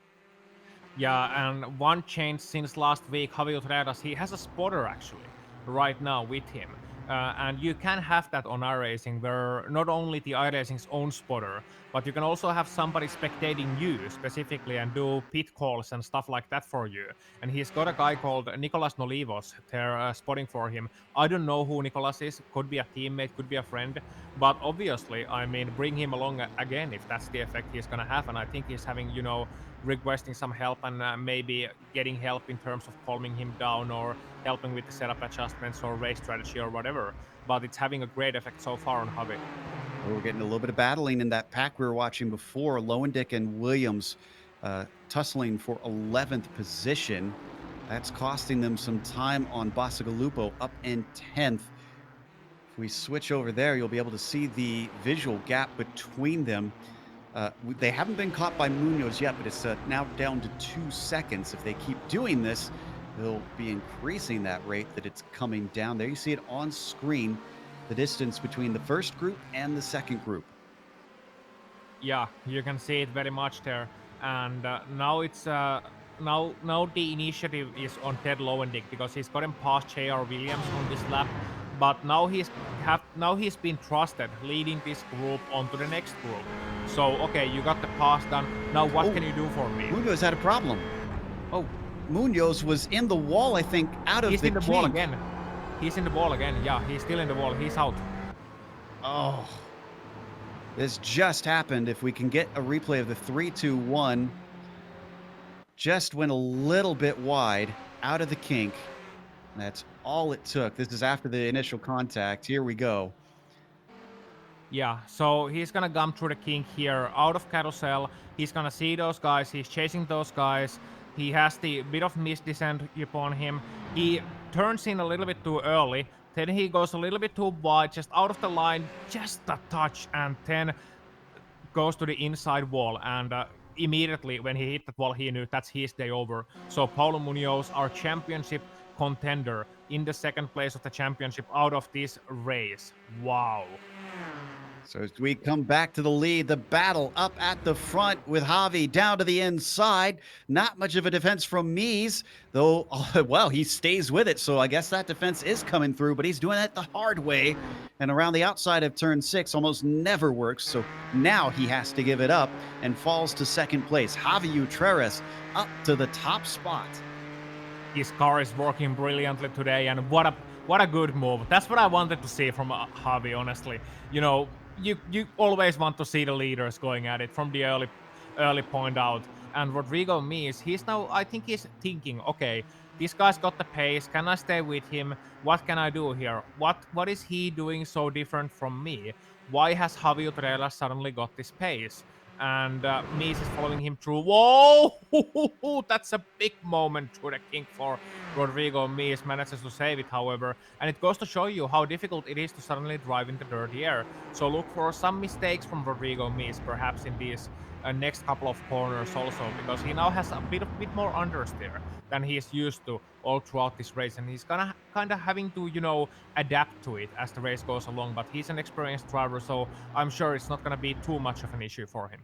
Yeah, and one change since last week, Javier Treras, he has a spotter actually right now with him. And you can have that on iRacing, where not only the iRacing's own spotter, but you can also have somebody spectating you specifically and do pit calls and stuff like that for you. And he's got a guy called Nicolas Nolivos there spotting for him. I don't know who Nicolas is, could be a teammate, could be a friend, but obviously, I mean, bring him along again if that's the effect he's gonna have. And I think he's having, requesting some help and maybe getting help in terms of calming him down or helping with the setup adjustments or race strategy or whatever. But it's having a great effect so far on Javi. We're getting a little bit of battling in that pack we were watching before. Lowendick and Williams tussling for 11th position. That's costing them some time on Bacigalupo up in 10th. If we switch over there, you'll be able to see the visual gap between them. They haven't been caught by Munoz yet, but it's now down to 2 seconds. If they keep doing this, they'll be increasing that rate that it's coming down. There you see it on screen, the distance between the first group and the second group. Yeah, you can see it very much there. And now it's now the initiative is on Ted Lowendick, because he's gotten past J.R. Williams on this lap. But now he's been trusted leading this group onto the next group. So okay, you got the pass done. Now what can you do for me? Munoz had a problem. Oh, Munoz was in the wall, I think, out of He's the in the kink. wall again. He's in the wall again. Yeah, he's still in the wall. He's out. Oh. This just happened. If we can get a replay of the 3-2-1, just went a little bit wide out of the kink. That's all it took. This is after the initial contact. Here we go. Yeah, so he's gonna come through the kink here, out of carousel. He's gonna see those guys. He's chasing those guys. He has the bit of mist descent upon him. He turns in a little bit too early. Then he goes a little bit too wide, just out of the line, just a touch, and then goes to the inside wall. And immediately when he hit that wall, he knew that's his day over. So Paulo Munoz, our championship contender, in the second place of the championship out of this race. Wow. So as we come back to the lead, the battle up at the front with Javi down to the inside. Not much of a defense from Mies, though, well, he stays with it. So I guess that defense is coming through, but he's doing it the hard way. And around the outside of turn 6 almost never works. So now he has to give it up and falls to second place. Javi Utreras up to the top spot. His car is working brilliantly today, and what a good move. That's what I wanted to see from Javi, honestly. You know, you always want to see the leaders going at it from the early point out. And Rodrigo Mies, he's now, I think he's thinking, okay, this guy's got the pace. Can I stay with him? What can I do here? What is he doing so different from me? Why has Javi Utrera suddenly got this pace? And Mies is following him through. Whoa! That's a big moment through the kink for Rodrigo. Mies manages to save it, however, and it goes to show you how difficult it is to suddenly drive in the dirty air. So look for some mistakes from Rodrigo Mies, perhaps in these next couple of corners also, because he now has a bit more understeer than he is used to all throughout this race, and he's gonna kind of having to, you know, adapt to it as the race goes along. But he's an experienced driver, so I'm sure it's not gonna be too much of an issue for him.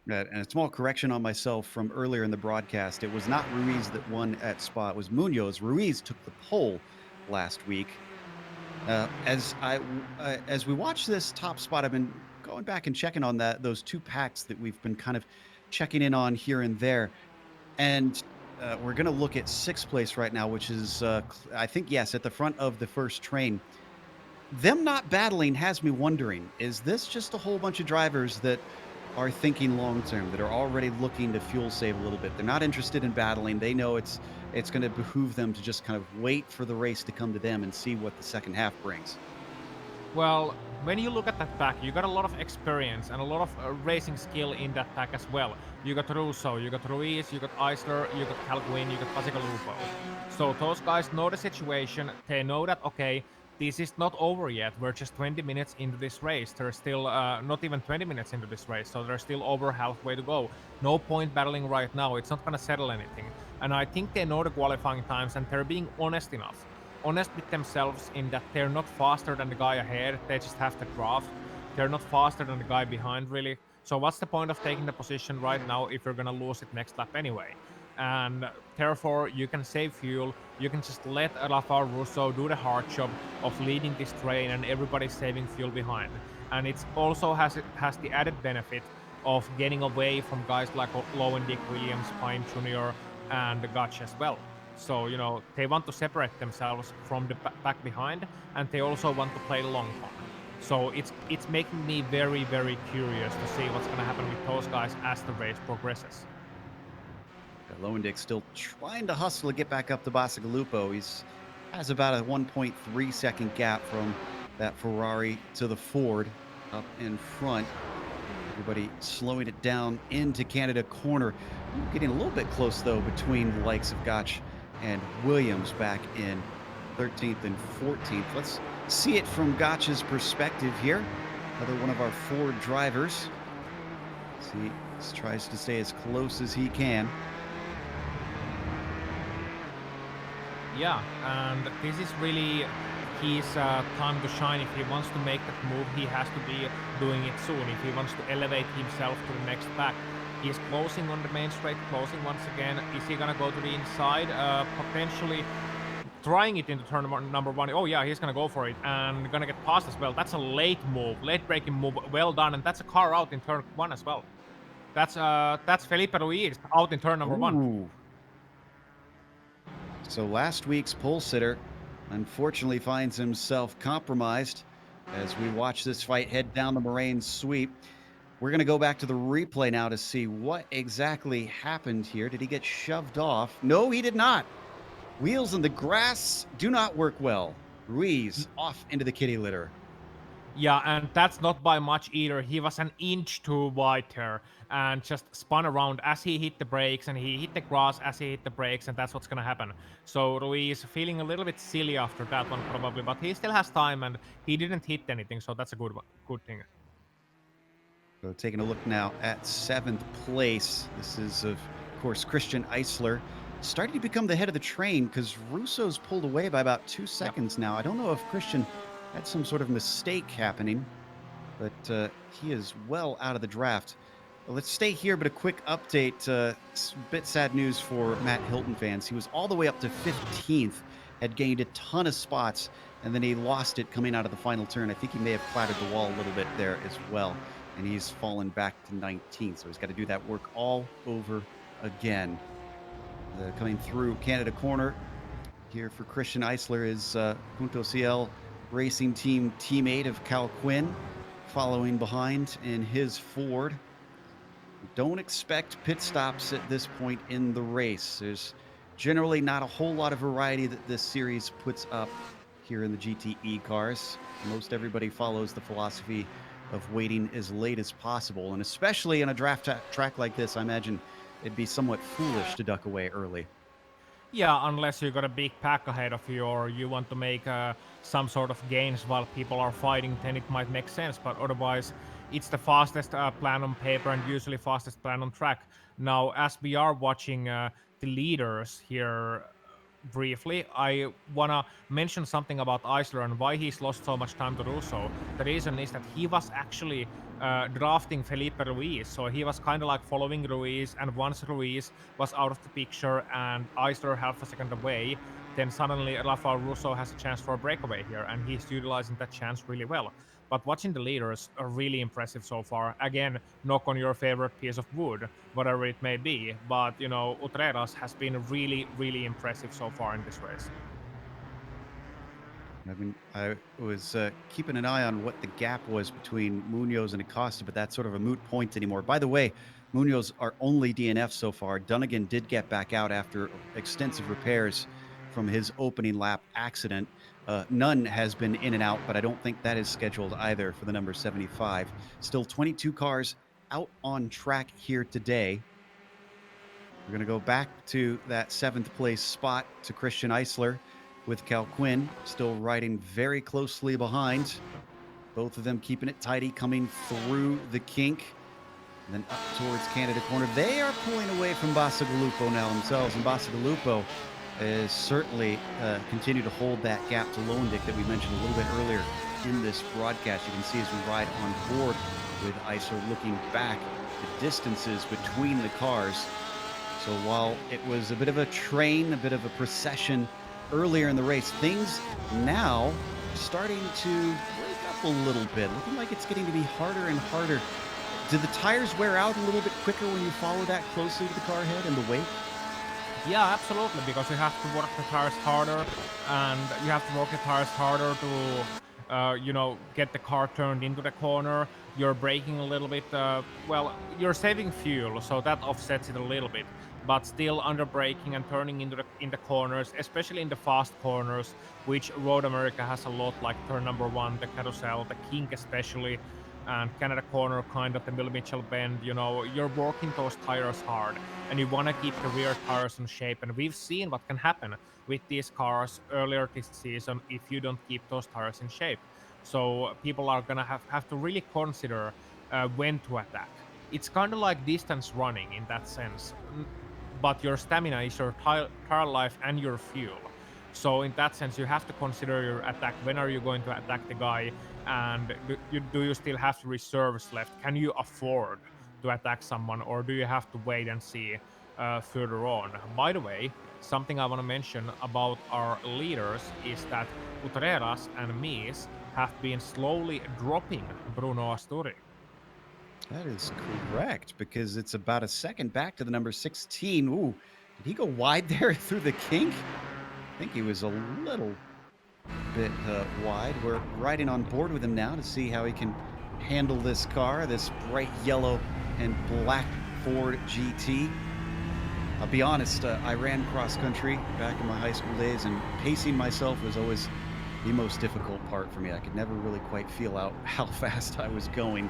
And a small correction on myself from earlier in the broadcast. It was not Ruiz that won at Spa. It was Munoz. Ruiz took the pole last week. As we watch this top spot, I've been going back and checking on those two packs that we've been kind of checking in on here and there, and we're going to look at sixth place right now, which is I think, yes, at the front of the first train. Them not battling has me wondering: is this just a whole bunch of drivers that are thinking long term, that are already looking to fuel save a little bit? They're not interested in battling. They know it's going to behoove them to just kind of wait for the race to come to them and see what the second half brings. Well, when you look at that pack, you got a lot of experience and a lot of racing skill in that pack as well. You got Russo, you got Ruiz, you got Eisler, you got Calguin, you got Pasigalupo. So those guys know the situation. They know that, okay, this is not over yet. We're just 20 minutes into this race. There's still not even 20 minutes into this race, so there's still over halfway to go. No point battling right now. It's not going to settle anything. And I think they know the qualifying times, and they're being honest with themselves in that they're not faster than the guy ahead. They just have the draft. They're not faster than the guy behind, really. So what's the point of taking the position right now if you're going to lose it next lap anyway? And therefore, you can save fuel. You can just let Rafael Russo do the hard job of leading this train, and everybody's saving fuel behind. And it also has the added benefit of getting away from guys like Lowendick, Williams, Pine Jr., and Gutch as well. So, you know, they want to separate themselves from the back behind, and they also want to play long con. So it's making me very, very curious to see what's going to happen with those guys as the race progresses. Lowendick still trying to hustle to get back up to Bacigalupo. Has about a 1.3 second gap from that Ferrari to the Ford up in front. Everybody slowing it down into Canada corner. Getting a little bit close, though, between the likes of Gotch and Williams back in 13th and 14th. Let's see it from Gotch's perspective here. Another one of our Ford drivers. He tries to stay as close as he can. Yeah, and this is really his time to shine. If he wants to make that move, he has to be doing it soon. If he wants to elevate himself to the next pack, he's closing on the main straight, closing once again. Is he gonna go to the inside? Potentially trying it into turn number one. Oh yeah, he's gonna go for it and gonna get past as well. That's a late move, late braking move. Well done, and that's a car out in turn one as well. That's Felipe Ruiz out in turn number one. So last week's pole sitter unfortunately finds himself compromised as we watch this fight head down the moraine sweep. We're going to go back to the replay now to see what exactly happened here. Did he get shoved off? No, he did not. Wheels in the grass do not work well. Ruiz off into the kitty litter. Yeah, and that's not by much either. He was an inch too wide there and just spun around as he hit the brakes, and he hit the grass as he hit the brakes, and that's what's gonna happen. So Ruiz feeling a little bit silly after that one probably, but he still has time and he didn't hit anything, so that's a good thing. So taking a look now at seventh place. This is, of course, Christian Eisler. Starting to become the head of the train because Russo's pulled away by about 2 seconds now. I don't know if Christian had some sort of mistake happening, but he is well out of the draft. Well, let's stay here, but a quick update. Bit sad news for Matt Hilton fans. He was all the way up to 15th, had gained a ton of spots, and then he lost it coming out of the final turn. I think he may have clattered the wall a little bit there as well, and he's fallen back to 19th. So he's got to do that work all over again. Coming through Canada corner here for Christian Eisler is Punto CL Racing Team teammate of Cal Quinn, following behind in his Ford. Don't expect pit stops at this point in the race. There's generally not a whole lot of variety that this series puts up here in the GTE cars. Most everybody follows the philosophy of waiting as late as possible, and especially on a draft track like this, I imagine it'd be somewhat foolish to duck away early. Yeah, unless you got a big pack ahead of you or you want to make some sort of gains while people are fighting, then it might make sense. But otherwise, it's the fastest plan on paper and usually fastest plan on track. Now, as we are watching the leaders here briefly, I wanna mention something about Eisler and why he's lost so much time to Russo. The reason is that he was actually drafting Felipe Ruiz, so he was kind of like following Ruiz, and once Ruiz was out of the picture and Eisler half a second away, then suddenly Rafael Russo has a chance for a breakaway here, and he's utilizing that chance really well. But watching the leaders are really impressive so far. Again, knock on your favorite piece of wood, whatever it may be. But, you know, Utreras has been really, really impressive so far in this race. I mean, I was keeping an eye on what the gap was between Munoz and Acosta, but that's sort of a moot point anymore. By the way, Munoz our only DNF so far. Dunnigan did get back out after extensive repairs from his opening lap accident. None has been in and out, but I don't think that is scheduled either for the number 75. Still 22 cars out on track here today. We're going to go back to that seventh place spot to Christian Eisler with Cal Quinn still riding very closely behind. Both of them keeping it tidy, coming through the kink and then up towards Canada corner. They are pulling away from Bacigalupo now themselves, and Bacigalupo is certainly continue to hold that gap to Lowendick that we mentioned a little bit earlier in this broadcast. You can see as we ride on board with Eisler looking back, the distances between the cars. So while it was a bit of a train, a bit of a procession earlier in the race, things now starting to break up a little bit, looking like it's getting to be harder and harder. Did the tires wear out a little bit quicker when you follow that closely to the car head and the wake? Yeah, absolutely, because you have to work the tires harder, and you have to work the tires harder to, you know, get the car turned into the corner. You're braking a little bit. Well, you're saving fuel, so that offsets it a little bit. But still, under braking and turning in the corners, especially in the fast corners, which Road America has a lot, like turn number 1, the carousel, the kink especially, and Canada corner, kind of the Bill Mitchell bend. You know, you're working those tires hard, and you want to keep the rear tires in shape. And we've seen what can happen with these cars earlier this season if you don't keep those tires in shape. So people are gonna have to really consider when to attack. It's kind of like distance running in that sense, but your stamina is your tire life and your fuel. So in that sense, you have to consider your attack. When are you going to attack the guy? And do you still have reserves left? Can you afford to attack someone, or do you have to wait and see further on? By the way, something I want to mention about our leaders is that Utreras and Mies have been slowly dropping Bruno Asturi. That is correct, because it's about a second back to the number 16. Ooh, did he go wide there through the kink? I think he was a little bit wide. We're riding on board with him now to see how he can handle this car, this bright yellow and black Ford GT. I'll be honest, I ran cross country back in my high school days, and pacing myself was always the most difficult part for me. I could never really quite feel out how fast I was going.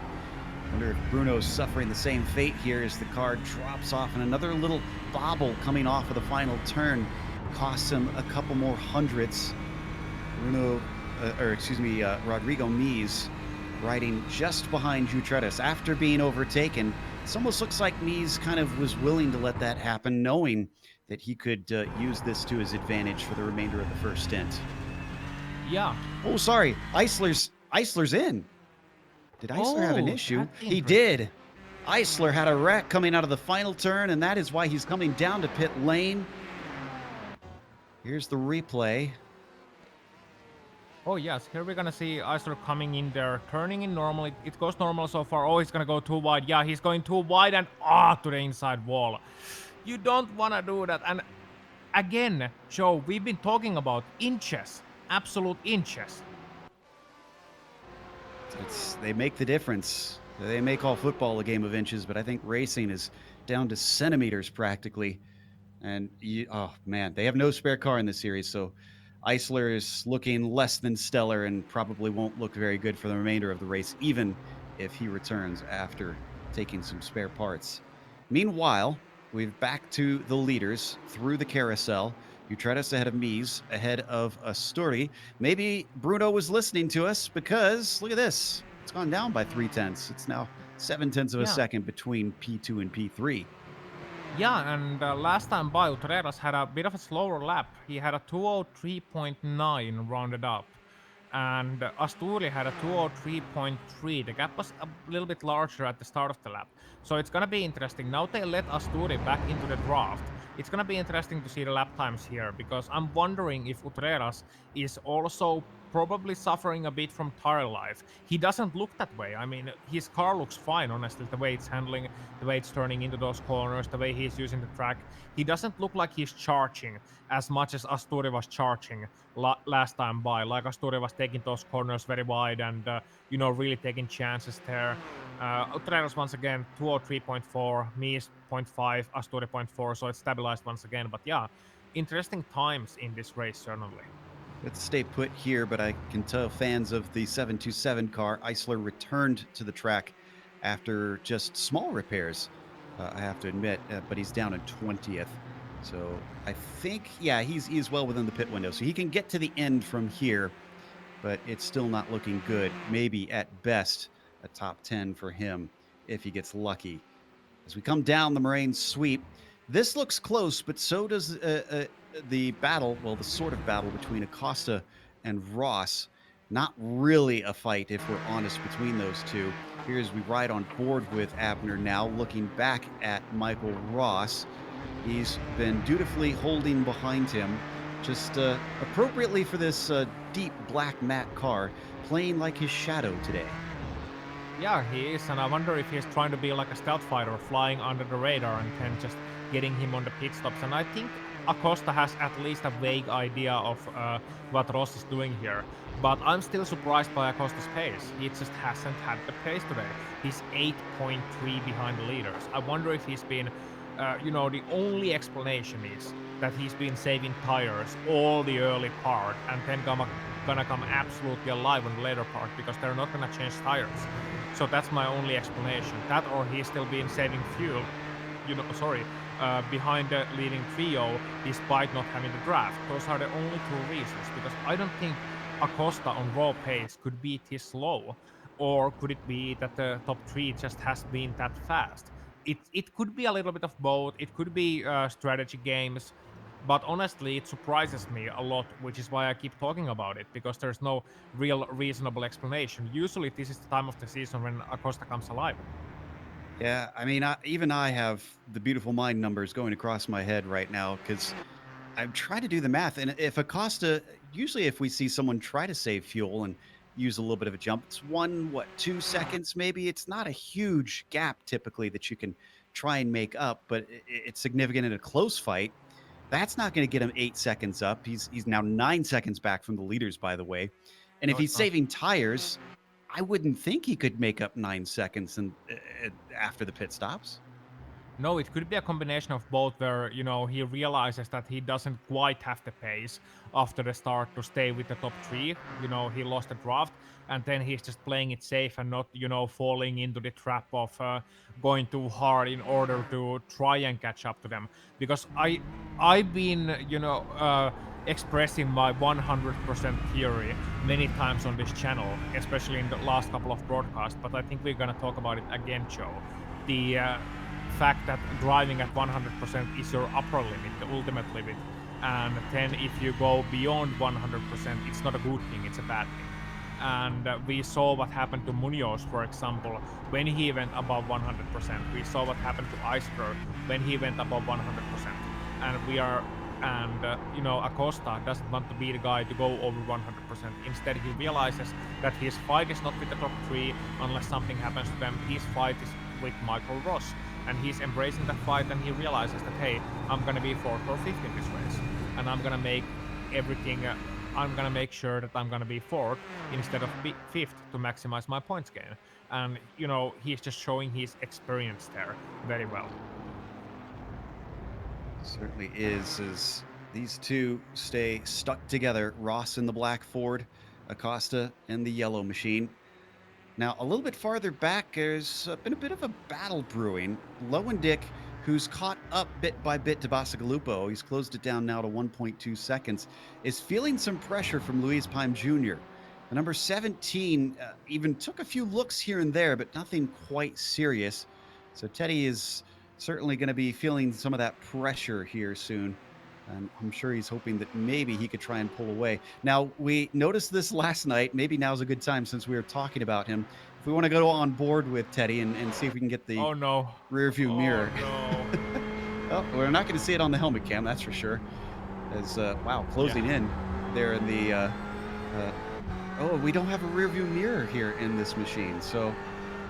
Wonder if Bruno's suffering the same fate here as the car drops off, and another little bobble coming off of the final turn costs him a couple more hundredths. Rodrigo Mies riding just behind Jutretis after being overtaken. It almost looks like Mies kind of was willing to let that happen, knowing that he could use this to his advantage for the remainder of the first stint. Yeah. Oh, sorry, Eisler's in. Did Eisler have an Oh, issue? that's He interesting. did. Eisler had a wreck coming out of the final turn, and that is why he's coming down to pit lane. Here's the replay. Oh yes, here we're gonna see Isler coming in there, turning in normal. It goes normal so far. Oh, he's gonna go too wide. Yeah, he's going too wide and to the inside wall. You don't wanna do that. And again, Joe, we've been talking about inches, absolute inches. They make the difference. They make all football a game of inches, but I think racing is down to centimeters practically. And oh man, they have no spare car in this series, so Eisler is looking less than stellar and probably won't look very good for the remainder of the race, even if he returns after taking some spare parts. Meanwhile, we've back to the leaders through the carousel. Utretis ahead of Mies, ahead of Asturi. Maybe Bruno was listening to us because look at this. It's gone down by 3/10. It's now 7/10 of a Yeah. second between P2 and P3. Yeah, and last time by, Utreras had a bit of a slower lap. He had a 203.9 rounded up, and Asturi had a 203.3. The gap was a little bit larger at the start of the lap. So it's gonna be interesting. Now they let Asturi back into the draft. It's gonna be interesting to see the lap times here, because I'm wondering if Utreras is also probably suffering a bit from tire life. He doesn't look that way. I mean, his car looks fine, honestly, the way it's handling, the way it's turning into those corners, the way he's using the track. He doesn't look like he's charging as much as Asturi was charging last time by. Like Asturi was taking those corners very wide and, really taking chances there. Utreras once again, 203.4, Mies 0.5, Asturi 0.4, so it's stabilized once again. But yeah, interesting times in this race, certainly. Let's stay put here, but I can tell fans of the 727 car, Eisler returned to the track after just small repairs, I have to admit, but he's down in 20th. So I think, yeah, he's well within the pit window. So he can get to the end from here, but it's still not looking good. Maybe at best a top 10 for him if he gets lucky. As we come down the Moraine sweep, this looks close, but so does the battle, well, the sort of battle between Acosta and Ross. Not really a fight, if we're honest, between those two. Here's we ride on board with Abner now, looking back at Michael Ross. He's been dutifully holding behind him, just appropriately for this deep black matte car, playing like his shadow today. Yeah, he is, and I wonder if he's trying to be like a stealth fighter, flying under the radar and then just getting him on the pit stops. And I think Acosta has at least a vague idea of what Ross is doing here. But I'm still surprised by Acosta's pace. He just hasn't had the pace today. He's 8.3 behind the leaders. I wonder if he's been, the only explanation is that he's been saving tires all the early part and then gonna come absolutely alive on the later part because they're not gonna change tires. So that's my only explanation. That or he's still been saving fuel, behind the leading trio despite not having the draft. Those are the only two reasons, because I don't think Acosta on raw pace could be this slow. Or could it be that the top three just has been that fast? It could be a little bit of both. It could be strategy games. But honestly, it surprises me a lot, which is why I keep talking about it, because there's no real reasonable explanation. Usually, this is the time of the season when Acosta comes alive. Yeah, I mean, even I have the beautiful mind numbers going across my head right now because I'm trying to do the math. And if Acosta, usually if we see someone try to save fuel and use a little bit of a jump, it's 2 seconds maybe. It's not a huge gap typically that you can try and make up, but it's significant in a close fight. That's not going to get him 8 seconds up. He's now 9 seconds back from the leaders, by the way. And if No, it's he's not. saving tires, I wouldn't think he could make up 9 seconds after the pit stops. No, it could be a combination of both where, he realizes that he doesn't quite have the pace after the start to stay with the top three. He lost the draft, and then he's just playing it safe and not, falling into the trap of going too hard in order to try and catch up to them. Because I've been, expressing my 100% theory many times on this channel, especially in the last couple of broadcasts, but I think we're gonna talk about it again, Joe. The fact that driving at 100% is your upper limit, the ultimate limit. And then if you go beyond 100%, it's not a good thing, it's a bad thing. And we saw what happened to Munoz, for example, when he went above 100%. We saw what happened to Iceberg when he went above 100%. And Acosta doesn't want to be the guy to go over 100%. Instead, he realizes that his fight is not with the top three unless something happens to them. His fight is with Michael Ross, and he's embracing that fight, and he realizes that, hey, I'm gonna be fourth or fifth in this race, and I'm gonna make everything. I'm gonna make sure that I'm gonna be fourth instead of fifth to maximize my points gain. And he's just showing his experience there very well. Certainly is, as these two stay stuck together. Ross in the black Ford, Acosta in the yellow machine. Now, a little bit farther back, there's been a bit of a battle brewing. Lowendick, who's caught up bit by bit to Bacigalupo, he's closed it down now to 1.2 seconds, is feeling some pressure from Luis Pime Jr. The number 17 even took a few looks here and there, but nothing quite serious. So Teddy is certainly going to be feeling some of that pressure here soon. And I'm sure he's hoping that maybe he could try and pull away. Now, we noticed this last night. Maybe now's a good time since we were talking about him. If we want to go on board with Teddy and see if we can get the Oh no. rear view Oh mirror. no. Well, we're not going to see it on the helmet cam, that's for sure. As, wow, closing Yeah. in there in the, oh, we don't have a rear view mirror here in this machine. So,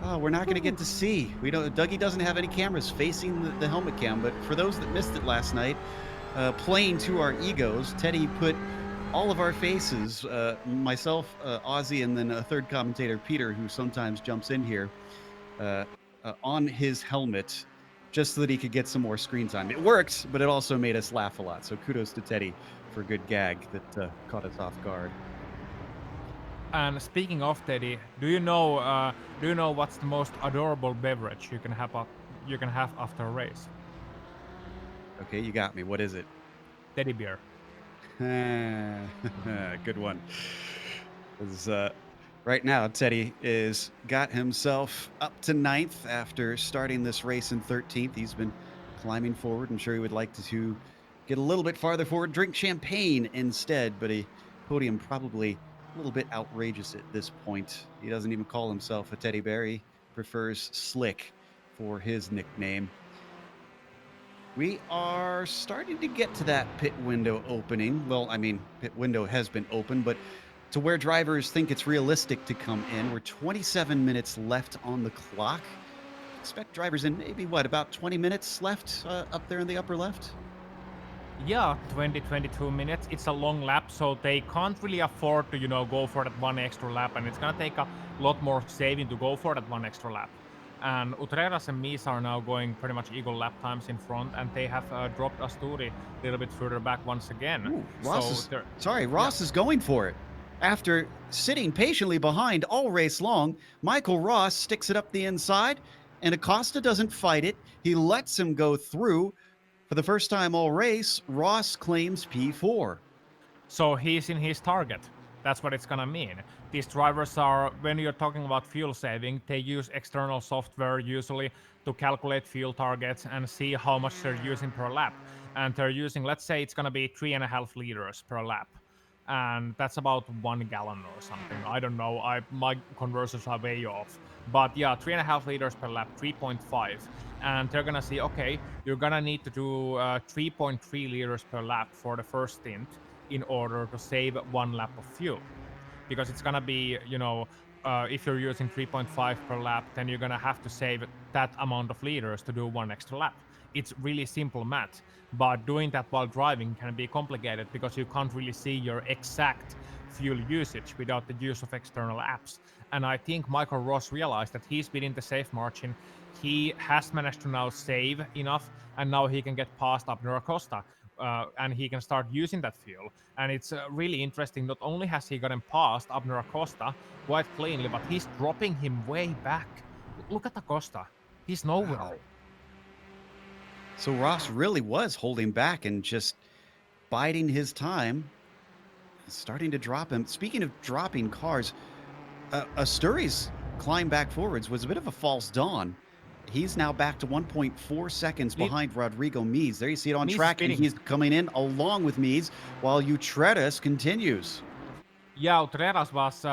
oh, we're not going to get to see. Dougie doesn't have any cameras facing the helmet cam, but for those that missed it last night, playing to our egos, Teddy put all of our faces, myself, Ozzy, and then a third commentator, Peter, who sometimes jumps in here, uh, on his helmet just so that he could get some more screen time. It worked, but it also made us laugh a lot. So kudos to Teddy for a good gag that caught us off guard. And speaking of Teddy, do you know what's the most adorable beverage you can have after a race? Okay, you got me. What is it? Teddy beer. Good one. 'Cause, right now, Teddy is got himself up to ninth after starting this race in 13th. He's been climbing forward. I'm sure he would like to get a little bit farther forward, drink champagne instead, but a podium probably a little bit outrageous at this point. He doesn't even call himself a teddy bear. He prefers Slick for his nickname. We are starting to get to that pit window opening. Well, I mean, pit window has been open, but to where drivers think it's realistic to come in. We're 27 minutes left on the clock. Expect drivers in maybe what, about 20 minutes left up there in the upper left? Yeah, 22 minutes. It's a long lap, so they can't really afford to, go for that one extra lap, and it's gonna take a lot more saving to go for that one extra lap. And Utreras and Mies are now going pretty much equal lap times in front, and they have dropped Asturi a little bit further back once again. Ooh, So they're, yeah. Ross is going for it. After sitting patiently behind all race long, Michael Ross sticks it up the inside, and Acosta doesn't fight it. He lets him go through. For the first time all race, Ross claims P4. So he's in his target. That's what it's gonna mean. These drivers are, when you're talking about fuel saving, they use external software usually to calculate fuel targets and see how much they're using per lap. And they're using, let's say it's gonna be 3.5 liters per lap. And that's about 1 gallon or something. I don't know. My conversions are way off. But yeah, 3.5 liters per lap, 3.5. And they're gonna see, okay, you're gonna need to do 3.3 liters per lap for the first stint in order to save 1 lap of fuel, because it's gonna be, if you're using 3.5 per lap, then you're gonna have to save that amount of liters to do one extra lap. it's really simple math. But doing that while driving can be complicated because you can't really see your exact fuel usage without the use of external apps. And I think Michael Ross realized that he's within the safe margin. He has managed to now save enough, and now he can get past Abner Acosta, and he can start using that fuel. And it's really interesting. Not only has he gotten past Abner Acosta quite cleanly, but he's dropping him way back. Look at Acosta. He's nowhere. Wow. So Ross really was holding back and just biding his time, starting to drop him. Speaking of dropping cars, Asturi's climb back forwards was a bit of a false dawn. He's now back to 1.4 seconds Li- behind Rodrigo Mies. There you see it on Mies is track, and speeding. he's coming in along with Mies while Utretas continues. Yeah, Utreras was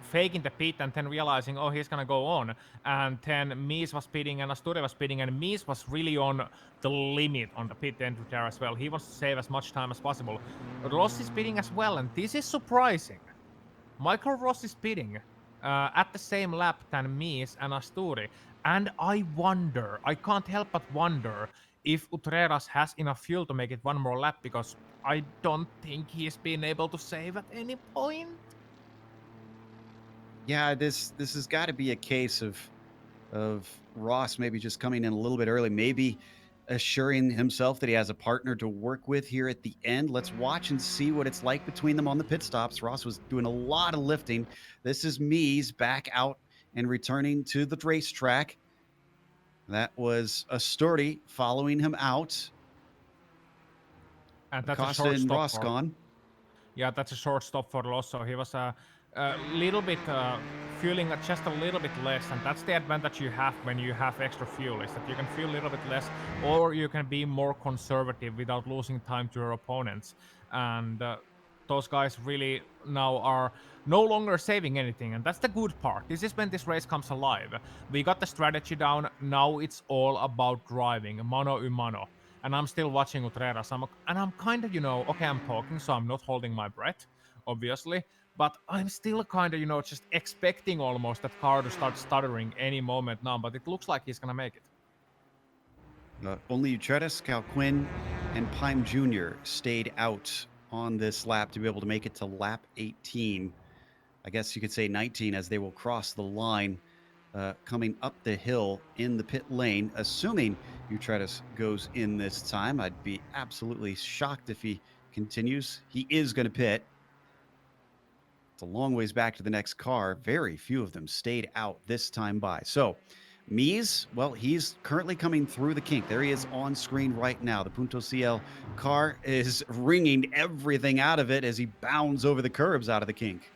faking the pit and then realizing, oh, he's gonna go on. And then Mies was speeding and Asture was speeding, and Mies was really on the limit on the pit entry there as well. He wants to save as much time as possible. Ross is speeding as well, and this is surprising. Michael Ross is speeding at the same lap than Mies and Asturi. And I can't help but wonder if Utreras has enough fuel to make it one more lap, because I don't think he's been able to save at any point. Yeah, this has got to be a case of Ross maybe just coming in a little bit early, maybe assuring himself that he has a partner to work with here at the end. Let's watch and see what it's like between them on the pit stops. Ross was doing a lot of lifting. This is Mies back out and returning to the racetrack. That was Asturdi following him out. And that's a Acosta short and stop Ross for. gone. Yeah, that's a short stop for Rosso. He was a little bit fueling just a little bit less, and that's the advantage you have when you have extra fuel, is that you can fuel a little bit less, or you can be more conservative without losing time to your opponents. And those guys really now are no longer saving anything, and that's the good part. This is when this race comes alive. We got the strategy down. Now it's all about driving, mano a mano. And I'm still watching Utreras. And I'm kind of, okay, I'm talking, so I'm not holding my breath, obviously, but I'm still kind of, just expecting almost that car to start stuttering any moment now. But it looks like he's gonna make it. Only Utretas, Cal Quinn, and Pime Jr. stayed out on this lap to be able to make it to lap 18. I guess you could say 19, as they will cross the line coming up the hill in the pit lane, assuming Utretas goes in this time. I'd be absolutely shocked if he continues. He is going to pit. It's a long ways back to the next car. Very few of them stayed out this time by. So Mies, well, he's currently coming through the kink. There he is on screen right now. The Punto CL car is wringing everything out of it as he bounds over the curbs out of the kink.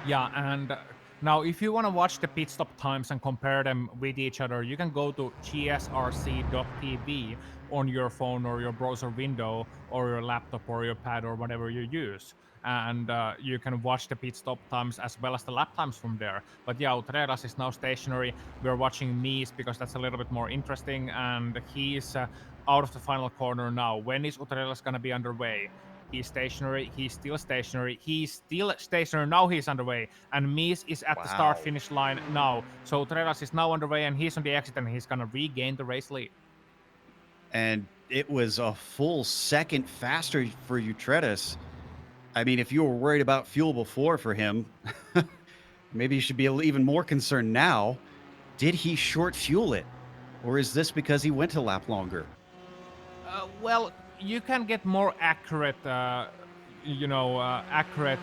Yeah, and now if you want to watch the pit stop times and compare them with each other, you can go to GSRC.tv on your phone or your browser window or your laptop or your pad or whatever you use. And you can watch the pit stop times as well as the lap times from there. But yeah, Utreras is now stationary. We're watching Mies because that's a little bit more interesting, and he's out of the final corner now. When is Utreras going to be underway? He's stationary. He's still stationary. He's still stationary. Now he's underway. And Mies is at the start Wow. finish line now. So Treras is now underway and he's on the exit and he's going to regain the race lead. And it was a full second faster for Utretas. I mean, if you were worried about fuel before for him, maybe you should be even more concerned now. Did he short fuel it? Or is this because he went a lap longer? Well, you can get more accurate, accurate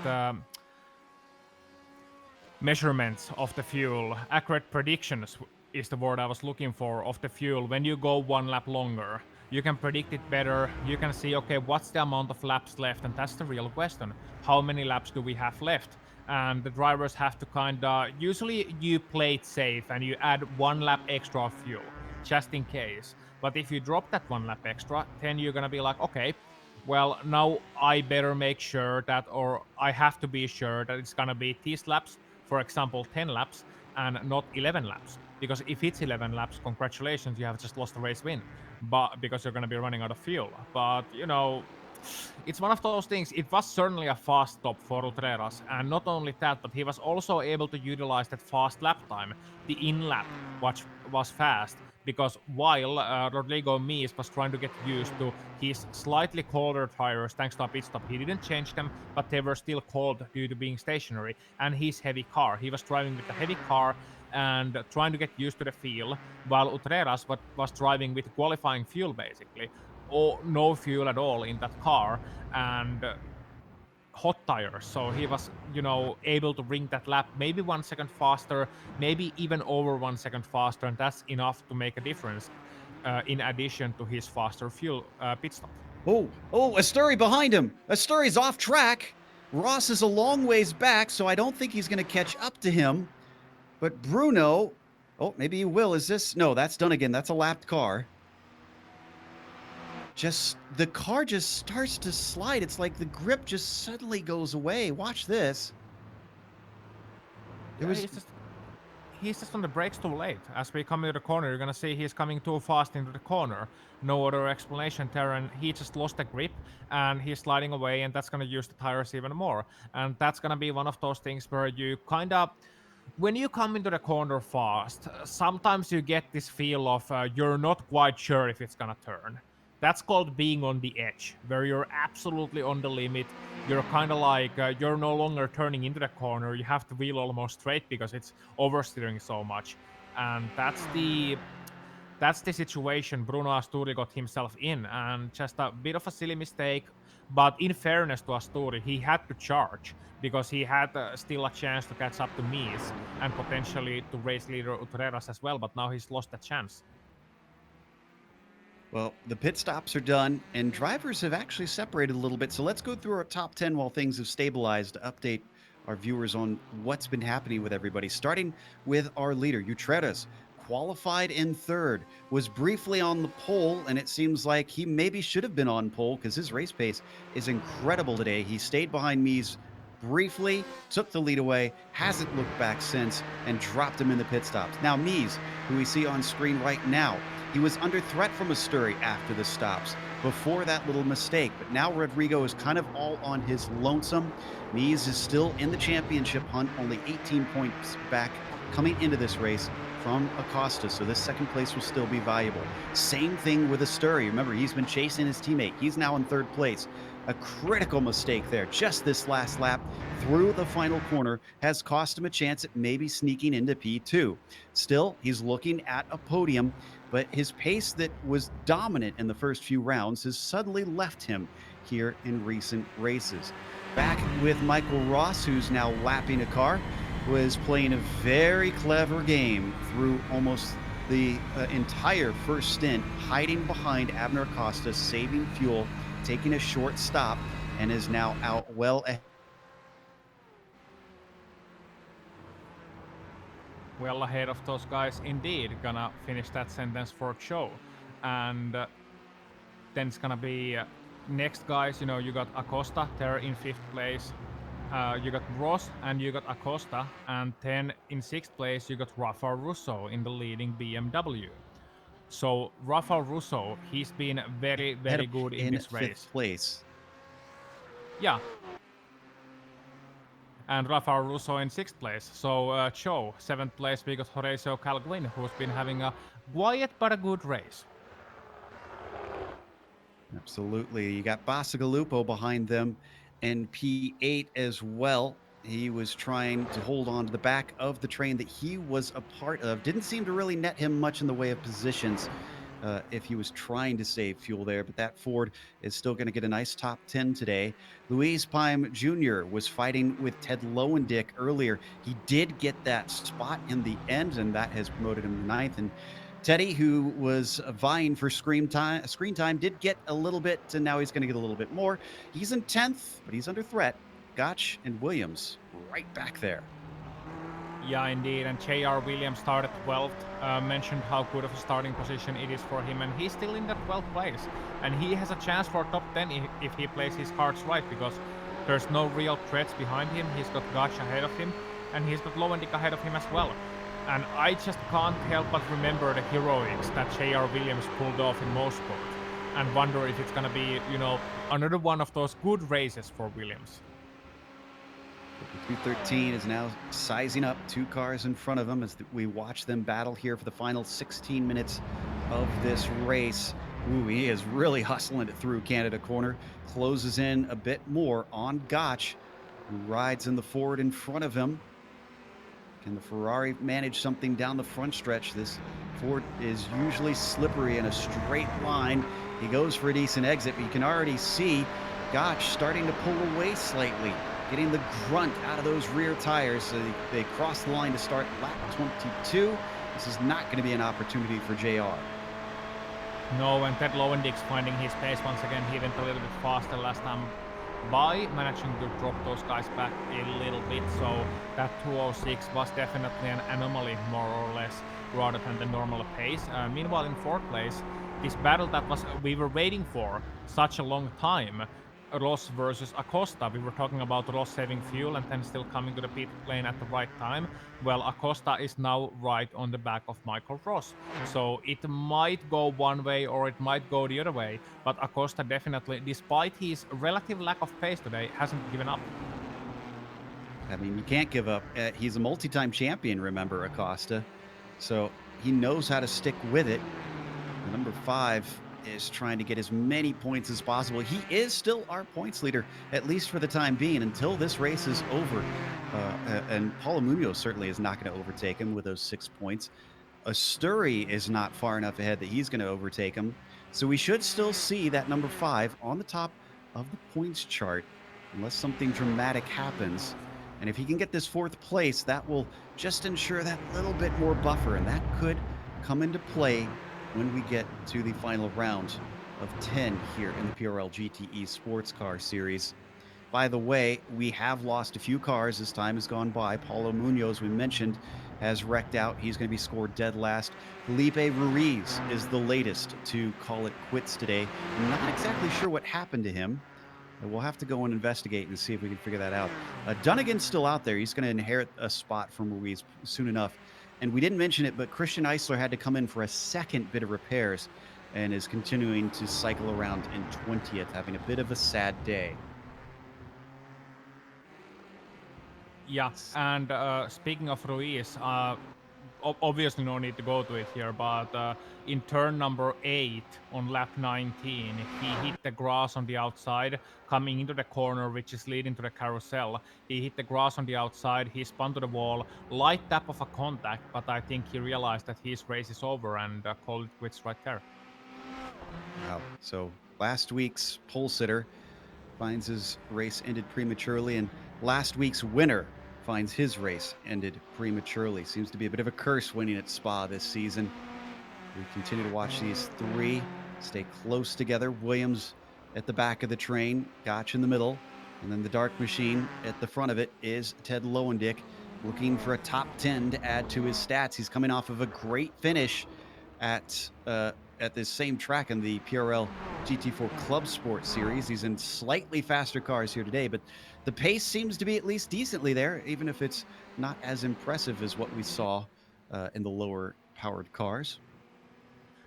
measurements of the fuel. Accurate predictions is the word I was looking for, of the fuel when you go one lap longer. You can predict it better. You can see, okay, what's the amount of laps left? And that's the real question. How many laps do we have left? And the drivers have to usually you play it safe and you add one lap extra of fuel, just in case. But if you drop that one lap extra, then you're gonna be like, okay, well, now I better make sure that, or I have to be sure that it's gonna be these laps, for example, 10 laps and not 11 laps. Because if it's 11 laps, congratulations, you have just lost the race win. But because you're going to be running out of fuel. But, it's one of those things. It was certainly a fast stop for Utreras. And not only that, but he was also able to utilize that fast lap time. The in lap was fast. because while Rodrigo Mies was trying to get used to his slightly colder tires thanks to a pit stop, he didn't change them, but they were still cold due to being stationary, and his heavy car. He was driving with a heavy car and trying to get used to the feel, while Utreras was driving with qualifying fuel basically, or no fuel at all in that car, and hot tires. So he was, able to bring that lap maybe 1 second faster, maybe even over 1 second faster, and that's enough to make a difference. In addition to his faster fuel pit stop. Oh, Asturi behind him. Asturi's off track. Ross is a long ways back, so I don't think he's going to catch up to him. But Bruno, oh, maybe he will. Is this? No, that's done again. That's a lapped car. The car just starts to slide. It's like the grip just suddenly goes away. Watch this. He's just on the brakes too late. As we come into the corner, you're gonna see he's coming too fast into the corner. No other explanation there, and he just lost the grip and he's sliding away, and that's gonna use the tires even more. And that's gonna be one of those things where you kind of, when you come into the corner fast, sometimes you get this feel of you're not quite sure if it's gonna turn. That's called being on the edge, where you're absolutely on the limit. You're kind of like you're no longer turning into the corner. You have to wheel almost straight because it's oversteering so much, and that's the situation Bruno Asturi got himself in, and just a bit of a silly mistake. But in fairness to Asturi, he had to charge because he had still a chance to catch up to Mies and potentially to race leader Utreras as well. But now he's lost that chance. Well, the pit stops are done, and drivers have actually separated a little bit. So let's go through our top 10 while things have stabilized to update our viewers on what's been happening with everybody. Starting with our leader, Utreras, qualified in third, was briefly on the pole, and it seems like he maybe should have been on pole because his race pace is incredible today. He stayed behind Mies briefly, took the lead away, hasn't looked back since, and dropped him in the pit stops. Now, Mies, who we see on screen right now, he was under threat from Asturi after the stops before that little mistake, but now Rodrigo is kind of all on his lonesome. Mies is still in the championship hunt, only 18 points back coming into this race from Acosta, so this second place will still be valuable. Same thing with Asturi. Remember, he's been chasing his teammate. He's now in third place. A critical mistake there, just this last lap through the final corner, has cost him a chance at maybe sneaking into P2. Still, he's looking at a podium, but his pace that was dominant in the first few rounds has suddenly left him here in recent races. Back with Michael Ross, who's now lapping a car, was playing a very clever game through almost the entire first stint, hiding behind Abner Acosta, saving fuel, taking a short stop, and is now out well ahead. Well ahead of those guys indeed. Gonna finish that sentence for Joe. And then it's gonna be next guys, you got Acosta there in 5th place. You got Ross and you got Acosta. And then in 6th place, you got Rafael Russo in the leading BMW. So Rafael Russo, he's been very, very good in this race. 5th place. Yeah. And Rafael Russo in 6th place. So Joe, 7th place, we got Horacio Calguin, who's been having a quiet but a good race. Absolutely. You got Bacigalupo behind them in P8 as well. He was trying to hold on to the back of the train that he was a part of. Didn't seem to really net him much in the way of positions if he was trying to save fuel there, but that Ford is still going to get a nice top 10 today. Luis Pime Jr. was fighting with Ted Lowendick earlier. He did get that spot in the end, and that has promoted him to 9th. And Teddy, who was vying for screen time, did get a little bit, and now he's going to get a little bit more. He's in 10th, but he's under threat. Gotch and Williams right back there. Yeah, indeed. And J.R. Williams started 12th. Mentioned how good of a starting position it is for him, and he's still in that 12th place. And he has a chance for top 10 if he plays his cards right, because there's no real threats behind him. He's got Gotch ahead of him, and he's got Lowendick ahead of him as well. And I just can't help but remember the heroics that J.R. Williams pulled off in MotorSports, and wonder if it's gonna be, another one of those good races for Williams. The 213 is now sizing up 2 cars in front of him as we watch them battle here for the final 16 minutes of this race. Ooh, he is really hustling it through Canada corner, closes in a bit more on Gotch, who rides in the Ford in front of him. Can the Ferrari manage something down the front stretch? This Ford is usually slippery in a straight line. He goes for a decent exit, but you can already see Gotch starting to pull away slightly, getting the grunt out of those rear tires. So they cross the line to start lap 22. This is not going to be an opportunity for JR. No, and Ted Lowendick's finding his pace once again. He went a little bit faster last time by managing to drop those guys back a little bit. So that 206 was definitely an anomaly, more or less, rather than the normal pace. Meanwhile, in fourth place, this battle that was we were waiting for such a long time. Ross versus Acosta. We were talking about Ross saving fuel and then still coming to the pit lane at the right time. Well, Acosta is now right on the back of Michael Ross. So it might go one way or it might go the other way. But Acosta definitely, despite his relative lack of pace today, hasn't given up. I mean, you can't give up. He's a multi-time champion, remember, Acosta. So he knows how to stick with it. The number 5 is trying to get as many points as possible. He is still our points leader, at least for the time being, until this race is over. And Paulo Munoz certainly is not going to overtake him with those 6 points. Asturi is not far enough ahead that he's going to overtake him. So we should still see that number 5 on the top of the points chart, unless something dramatic happens. And if he can get this 4th place, that will just ensure that little bit more buffer, and that could come into play when we get to the final round of 10 here in the PRL GTE Sports Car Series. By the way, we have lost a few cars as time has gone by. Paulo Munoz, we mentioned, has wrecked out. He's going to be scored dead last. Felipe Ruiz is the latest to call it quits today. I'm not exactly sure what happened to him. We'll have to go and investigate and see if we can figure that out. Dunnigan's still out there. He's going to inherit a spot from Ruiz soon enough. And we didn't mention it, but Christian Eisler had to come in for a second bit of repairs and is continuing to cycle around in 20th, having a bit of a sad day. Yeah, and speaking of Ruiz, obviously no need to go to it here, but in turn number 8 on lap 19, he hit the grass on the outside, coming into the corner, which is leading to the carousel. He hit the grass on the outside, he spun to the wall, light tap of a contact, but I think he realized that his race is over and called it quits right there. Wow. So last week's pole sitter finds his race ended prematurely, and last week's winner finds his race ended prematurely. Seems to be a bit of a curse winning at Spa this season. We continue to watch these 3 stay close together. Williams at the back of the train, Gotch in the middle, and then the dark machine at the front of it is Ted Lowendick, looking for a top 10 to add to his stats. He's coming off of a great finish at this same track in the PRL GT4 Club Sport Series. He's in slightly faster cars here today, but the pace seems to be at least decently there, even if it's not as impressive as what we saw in the lower powered cars.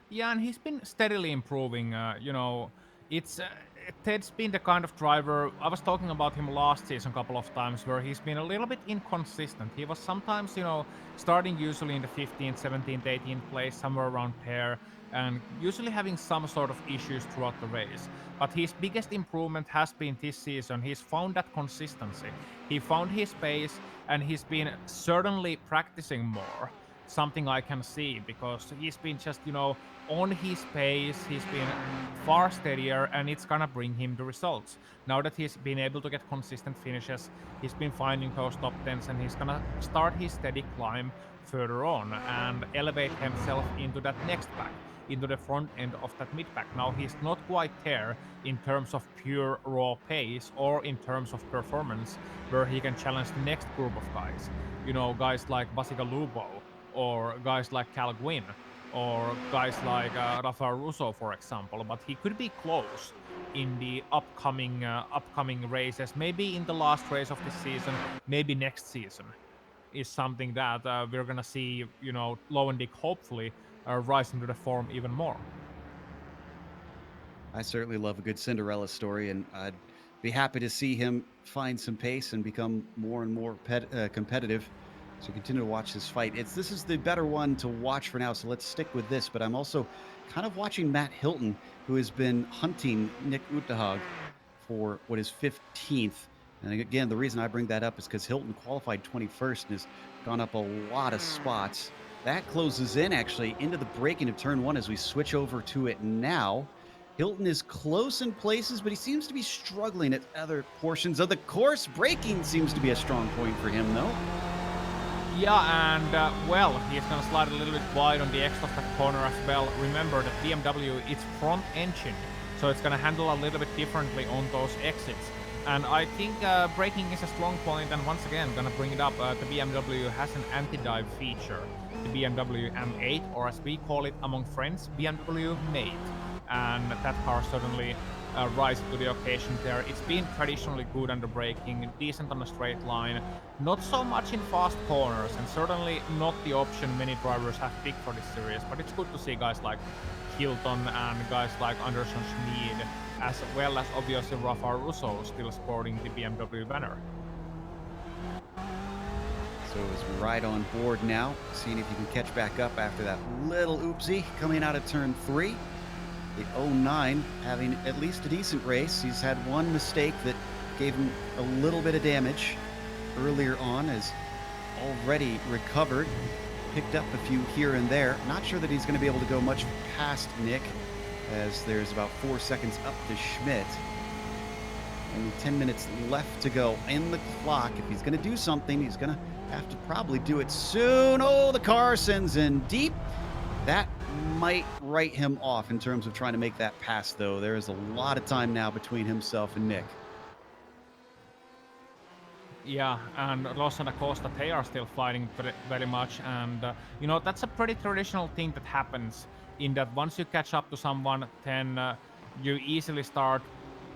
Yeah, and he's been steadily improving. It's Ted's been the kind of driver. I was talking about him last season a couple of times, where he's been a little bit inconsistent. He was sometimes, starting usually in the 15th, 17th, 18th place, somewhere around there, and usually having some sort of issues throughout the race. But his biggest improvement has been this season. He's found that consistency. He found his pace, and he's been certainly practicing more. Something I can see because he's been just, on his pace. He's been far steadier, and it's gonna bring him the results. Now that he's been able to get consistent finishes, he's been finding those top tens, and he's gonna start his steady climb further on and elevate himself into that next pack, into the front end of that mid pack. Now he's not quite there in terms of pure raw pace or in terms of performance, where he can challenge the next group of guys. Guys like Basiga Lubo or guys like Cal Gwyn or guys like Rafael Russo, for example. But he could be close in the upcoming races. Maybe in the last race of this season, maybe next season is something that we're gonna see. Lowendick hopefully rise into the form even more. I certainly love a good Cinderella story, and I'd be happy to see him find some pace and become more and more competitive. So continue to watch this fight. This is the better one to watch for now, so let's stick with this. But I'm also kind of watching Matt Hilton, who has been hunting Nick Uttehag for what is 15th. And again, the reason I bring that up is because Hilton qualified 21st and has gone up a lot of spots. That closes in actually into the braking of turn one as we switch over to it now. Hilton is close in places, but he seems to be struggling at other portions of the course. Braking seems to be a strong point for him, though. Yeah, and well, he's gonna slide a little bit wide on the exit of that corner as well. Remember that BMW, it's front engine, so it's gonna handle a little bit differently on those exits. And I think braking is a strong point, and once again, gonna bring it up, the BMW has an anti-dive feature. The BMW M8, or as we call it among friends, BMW Mate. And that car certainly rises to the occasion there. It's been traditionally good under braking, decent on a straight line, not so much in fast corners, and certainly not the option many drivers have picked for this series. But it's good to see guys like Hilton and guys like Anderson Schmid, as well as obviously Rafael Russo still sporting the BMW banner. So as we ride on board now, seeing if you can catch back up after that little oopsie coming out of turn 3. The 09 having at least a decent race. He's had one mistake that gave him a little bit of damage earlier on, has already recovered, picked up a few here and there. Not sure that he's going to be able to go much past Nick, as there's about 4 seconds up to Schmidt. Only 10 minutes left to go in the clock. If he's going to do something, he's going to have to probably do it soon. Oh, the car sends in deep. That might write him off in terms of trying to make that pass, though. There is a lot of time now between himself and Nick. Yeah, and Ross and Acosta, they are still fighting very much. And, you know, that's a pretty traditional thing that happens in that once you catch up to someone, then you easily start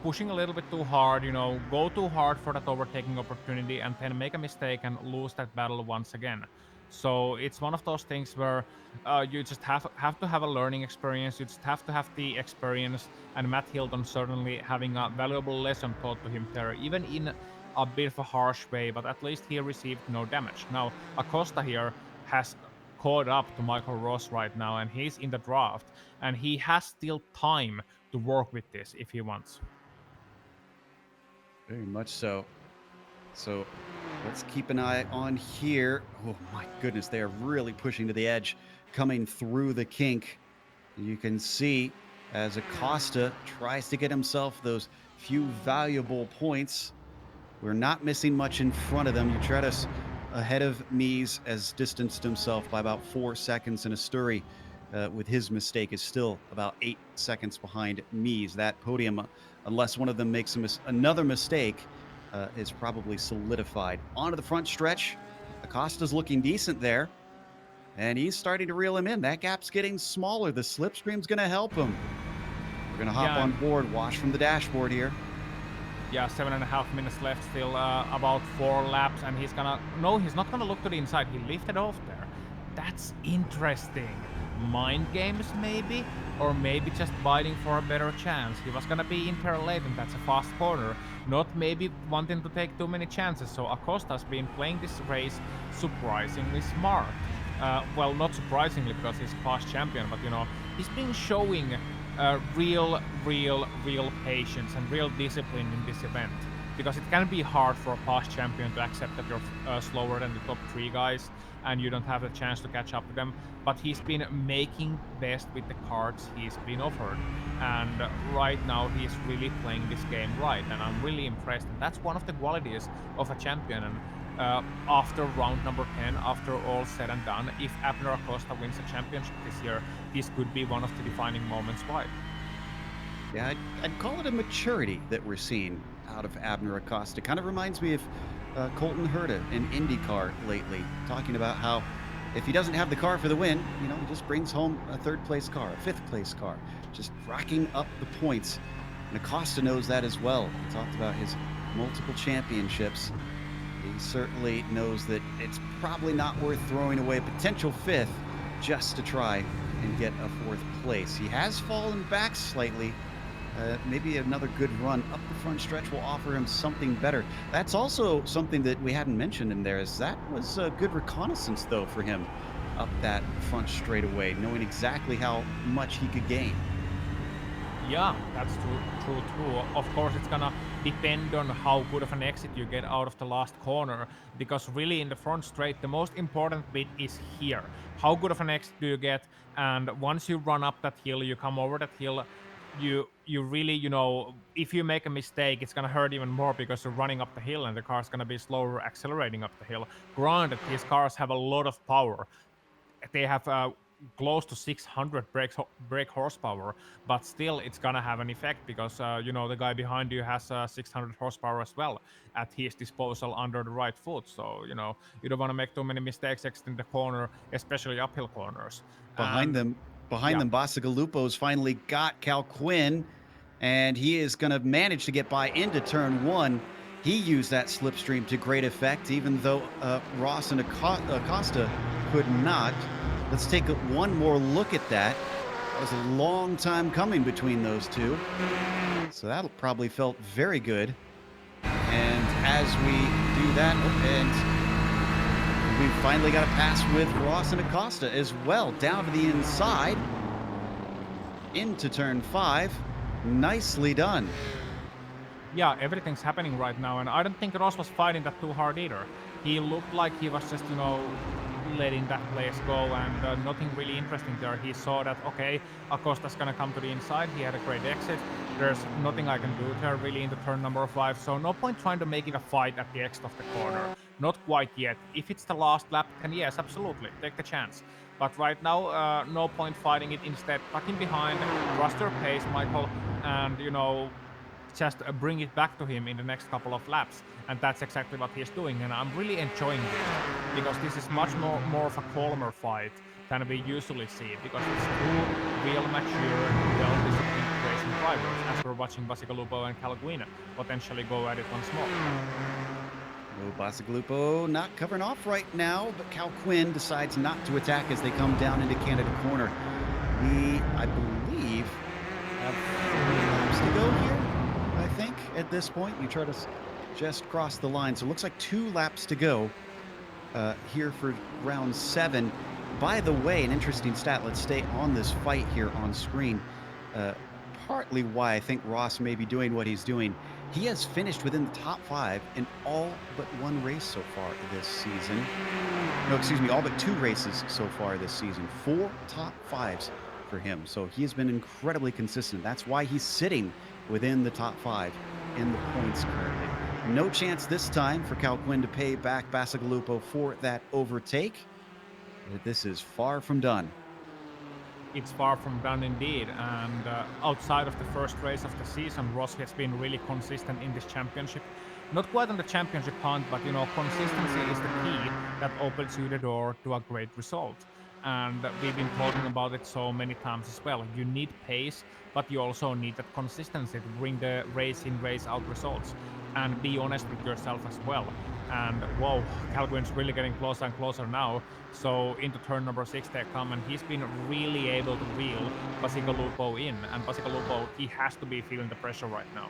pushing a little bit too hard, you know, go too hard for that overtaking opportunity and then make a mistake and lose that battle once again. So it's one of those things where you just have to have a learning experience. You just have to have the experience, and Matt Hilton certainly having a valuable lesson taught to him there, even in a bit of a harsh way, but at least he received no damage. Now, Acosta here has caught up to Michael Ross right now, and he's in the draft, and he has still time to work with this if he wants. Very much so. So let's keep an eye on here. Oh my goodness, they are really pushing to the edge, coming through the kink. You can see as Acosta tries to get himself those few valuable points. We're not missing much in front of them. Utretas ahead of Mies has distanced himself by about 4 seconds, and Asturi with his mistake is still about 8 seconds behind Mies. That podium, unless one of them makes another mistake, is probably solidified. Onto the front stretch. Acosta's looking decent there, and he's starting to reel him in. That gap's getting smaller. The slipstream's going to help him. We're going to hop on board, watch from the dashboard here. Yeah, 7.5 minutes left, still about 4 laps, and he's not gonna look to the inside. He lifted off there. That's interesting. Mind games maybe, or maybe just biting for a better chance. He was gonna be in PRL, and that's a fast corner, not maybe wanting to take too many chances. So Acosta's been playing this race surprisingly smart. Well, not surprisingly, because he's past champion, but you know, he's been showing real patience and real discipline in this event, because it can be hard for a past champion to accept that you're slower than the top 3 guys and you don't have the chance to catch up to them. But he's been making best with the cards he's been offered, and right now he's really playing this game right, and I'm really impressed. And that's one of the qualities of a champion. And after round number 10, after all said and done, if Abner Acosta wins a championship this year, this could be one of the defining moments. Why? Yeah, I'd call it a maturity that we're seeing out of Abner Acosta. Kind of reminds me of Colton Herta in IndyCar lately, talking about how if he doesn't have the car for the win, you know, he just brings home a 3rd place car, a 5th place car, just racking up the points. And Acosta knows that as well. He talked about his multiple championships. He certainly knows that it's probably not worth throwing away a potential 5th just to try and get a 4th place. He has fallen back slightly maybe another good run up the front stretch will offer him something better. That's also something that we hadn't mentioned in there. Is that was a good reconnaissance though for him up that front straightaway, knowing exactly how much he could gain. Yeah, that's true too. Of course, it's gonna depend on how good of an exit you get out of the last corner, because really in the front straight, the most important bit is here. How good of an exit do you get? And once you run up that hill, you come over that hill, you really, if you make a mistake, it's gonna hurt even more because you're running up the hill and the car's gonna be slower accelerating up the hill. Granted, these cars have a lot of power. They have close to 600 brake horsepower, but still it's gonna have an effect because the guy behind you has 600 horsepower as well at his disposal under the right foot. So you don't want to make too many mistakes exiting the corner, especially uphill corners. Behind And them, behind yeah, them, Bacigalupo's finally got Cal Quinn, and he is going to manage to get by into turn one. He used that slipstream to great effect, even though Ross and Acosta could not. Let's take one more look at that. That was a long time coming between those two. So that probably felt very good. And as we do that, and we finally got a pass with Ross and Acosta as well, down to the inside, into turn 5. Nicely done. yeah, everything's happening right now, and I don't think Ross was fighting that too hard either. He looked like he was just, letting that place go, and nothing really interesting there. He saw that, okay, Acosta's gonna come to the inside. He had a great exit. There's nothing I can do there really into turn number 5, so no point trying to make it a fight at the exit of the corner. Not quite yet. If it's the last lap, then yes, absolutely, take the chance. But right now, no point fighting it. Instead, tucking behind, trust your pace, Michael, and just bring it back to him in the next couple of laps. And that's exactly what he's doing. And I'm really enjoying this because this is much more of a calmer fight than we usually see, because it's two real mature, well-disciplined racing drivers, as we're watching Bacigalupo and Calguina potentially go at it once more. Oh, Bacigalupo not covering off right now, but Cal Quinn decides not to attack as they come down into Canada corner. We, I believe, have 3 laps to go here, I think, at this point. You try to just cross the line. So it looks like 2 laps to go here for round 7. By the way, an interesting stat. Let's stay on this fight here on screen. Partly why I think Ross may be doing what he's doing. He has finished within the top 5 in all but 1 race so far this season. No, excuse me, all but 2 races so far this season. 4 top 5s for him. So he has been incredibly consistent. That's why he's sitting within the top 5 in the points currently. No chance this time for Cal Quinn to pay back Bacigalupo for that overtake. But this is far from done. It's far from done indeed, and outside of the first race of the season, Ross has been really consistent in this championship. Not quite on the championship hunt, but consistency is the key that opens you the door to a great result. And we've been talking about it so many times as well. You need pace, but you also need that consistency to bring the race in, race out results. And be honest with yourself as well. And whoa, Calguin's really getting closer and closer now. So into turn number 6 they come, and he's been really able to reel Bacigalupo in. And Bacigalupo, he has to be feeling the pressure right now.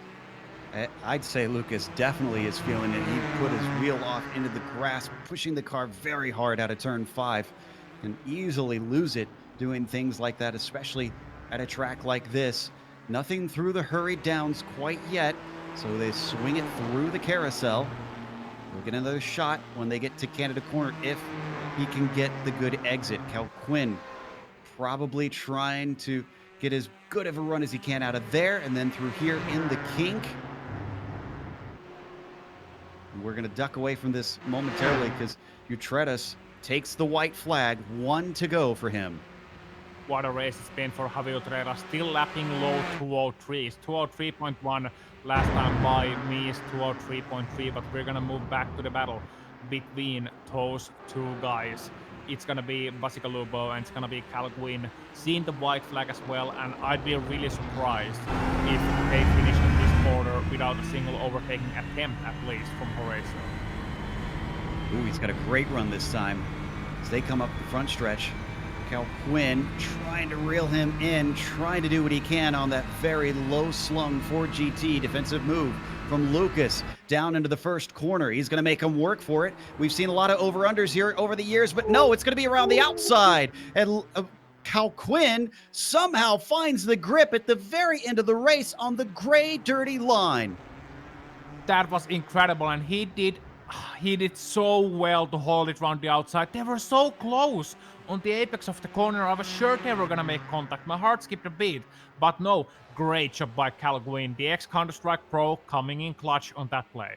I'd say Lucas definitely is feeling it. He put his wheel off into the grass, pushing the car very hard out of turn 5, and easily lose it doing things like that, especially at a track like this. Nothing through the hurried downs quite yet, so they swing it through the carousel. We'll get another shot when they get to Canada corner if he can get the good exit. Cal Quinn probably trying to get as good of a run as he can out of there, and then through here in the kink. And we're going to duck away from this momentarily because Utretas takes the white flag. 1 to go for him. What a race it's been for Javi Utrera. Still lapping low 203s. 203.1 last time by me is 203.3, but we're gonna move back to the battle between those 2 guys. It's gonna be Bacigalupo and it's gonna be Calguin seeing the white flag as well, and I'd be really surprised if they finish in this order without a single overtaking attempt, at least from Horatio. Ooh, he's got a great run this time as they come up the front stretch. Cal Quinn trying to reel him in, trying to do what he can on that very low slung Ford GT defensive move from Lucas down into the first corner. He's going to make him work for it. We've seen a lot of over-unders here over the years, but no, it's going to be around the outside. And Cal Quinn somehow finds the grip at the very end of the race on the gray, dirty line. That was incredible, and he did so well to hold it around the outside. They were so close on the apex of the corner. I was sure they were gonna make contact. My heart skipped a beat, but no, great job by Cal Quinn, the ex-Counter-Strike pro, coming in clutch on that play.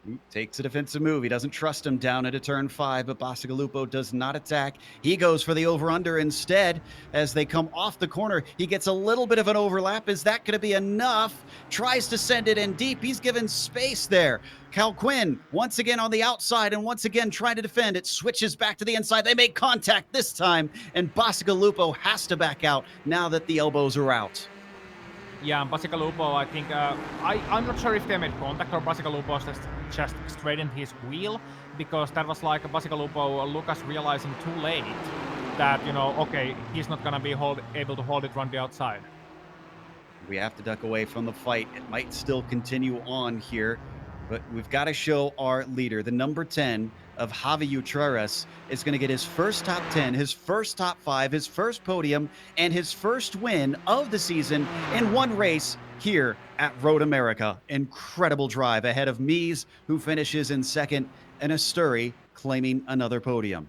He takes a defensive move. He doesn't trust him down into turn 5, but Bacigalupo does not attack. He goes for the over-under instead as they come off the corner. He gets a little bit of an overlap. Is that going to be enough? Tries to send it in deep. He's given space there. Cal Quinn once again on the outside and once again trying to defend. It switches back to the inside. They make contact this time, and Bacigalupo has to back out now that the elbows are out. Yeah, and Bacigalupo, I think, I'm not sure if they made contact or Bacigalupo just straightened his wheel, because that was like Bacigalupo, Lucas realizing too late that, you know, okay, he's not gonna be able to hold it around the outside. We have to duck away from the fight. It might still continue on here, but we've got to show our leader, the number 10 of Javi Utreras, is going to get his first top 10, his first top 5, his first podium, and his first win of the season in one race here at Road America. Incredible drive ahead of Mies, who finishes in second, and Asturi claiming another podium.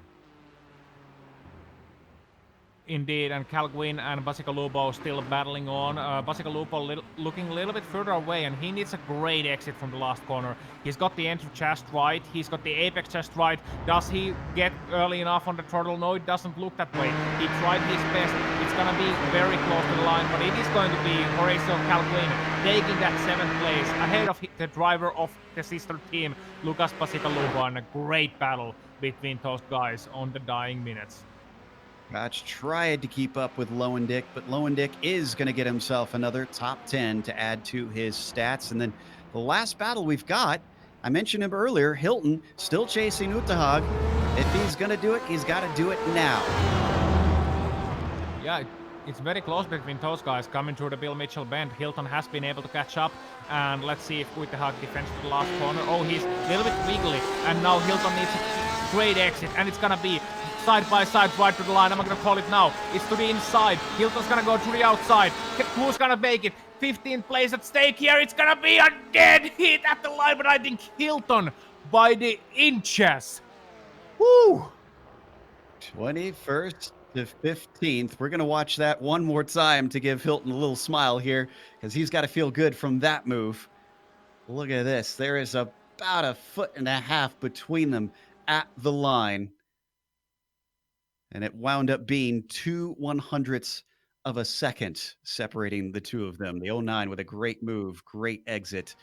Indeed, and Cal Quinn and Bacigalupo still battling on. Bacigalupo looking a little bit further away, and he needs a great exit from the last corner. He's got the entry just right. He's got the apex just right. Does he get early enough on the throttle? No, it doesn't look that way. He tried his best. It's going to be very close to the line, but it is going to be Horacio Cal Quinn taking that 7th place ahead of the driver of the sister team, Lucas Bacigalupo, and a great battle between those guys on the dying minutes. Koch tried to keep up with Lowendick, but Lowendick is going to get himself another top 10 to add to his stats. And then the last battle we've got, I mentioned him earlier, Hilton still chasing Utahag. If he's going to do it, he's got to do it now. Yeah, it's very close between those guys coming through the Bill Mitchell bend. Hilton has been able to catch up, and let's see if Utahag defends to the last corner. Oh, he's a little bit wiggly, and now Hilton needs a great exit, and it's going to be side by side right to the line. I'm not gonna call it now. It's to the inside. Hilton's gonna go to the outside. Who's gonna make it? 15th place at stake here. It's gonna be a dead hit at the line, but I think Hilton by the inches. Woo! 21st to 15th. We're gonna watch that one more time to give Hilton a little smile here, because he's got to feel good from that move. Look at this. There is about 1.5 feet between them at the line. And it wound up being 2/100ths of a second separating the two of them. The 09 with a great move, great exit.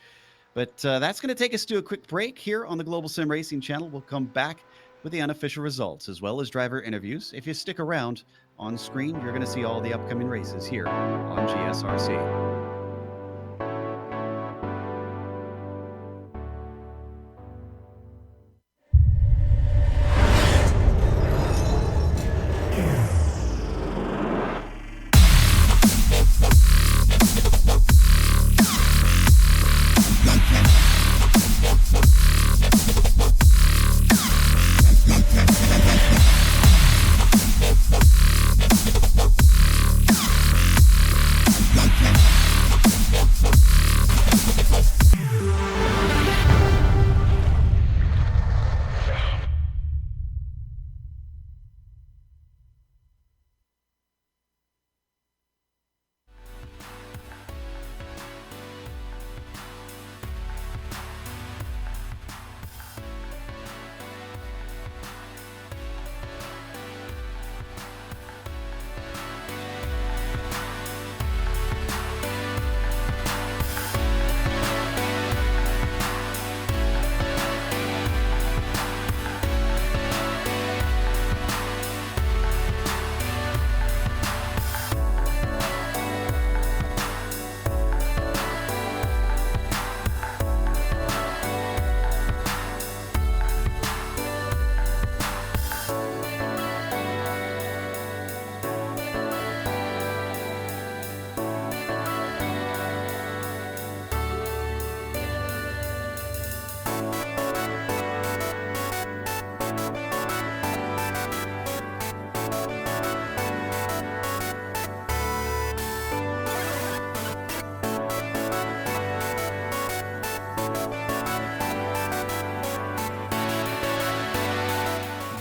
But that's going to take us to a quick break here on the Global Sim Racing Channel. We'll come back with the unofficial results as well as driver interviews. If you stick around on screen, you're going to see all the upcoming races here on GSRC.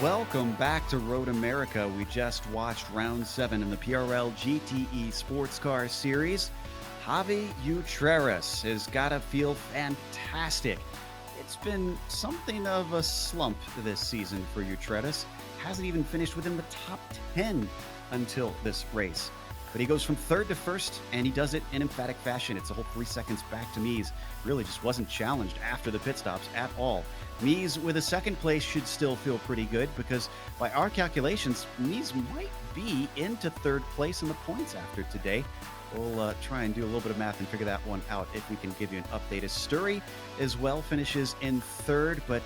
welcome back to Road America. We just watched round 7 in the PRL GTE Sportscar Series. Javi Utreras has got to feel fantastic. It's been something of a slump this season for Utreras. Hasn't even finished within the top 10 until this race. But he goes from third to first, and he does it in emphatic fashion. It's a whole 3 seconds back to Mies. Really just wasn't challenged after the pit stops at all. Mies with a second place should still feel pretty good because by our calculations, Mies might be into third place in the points after today. We'll try and do a little bit of math and figure that one out if we can give you an update. As Sturry as well finishes in third, but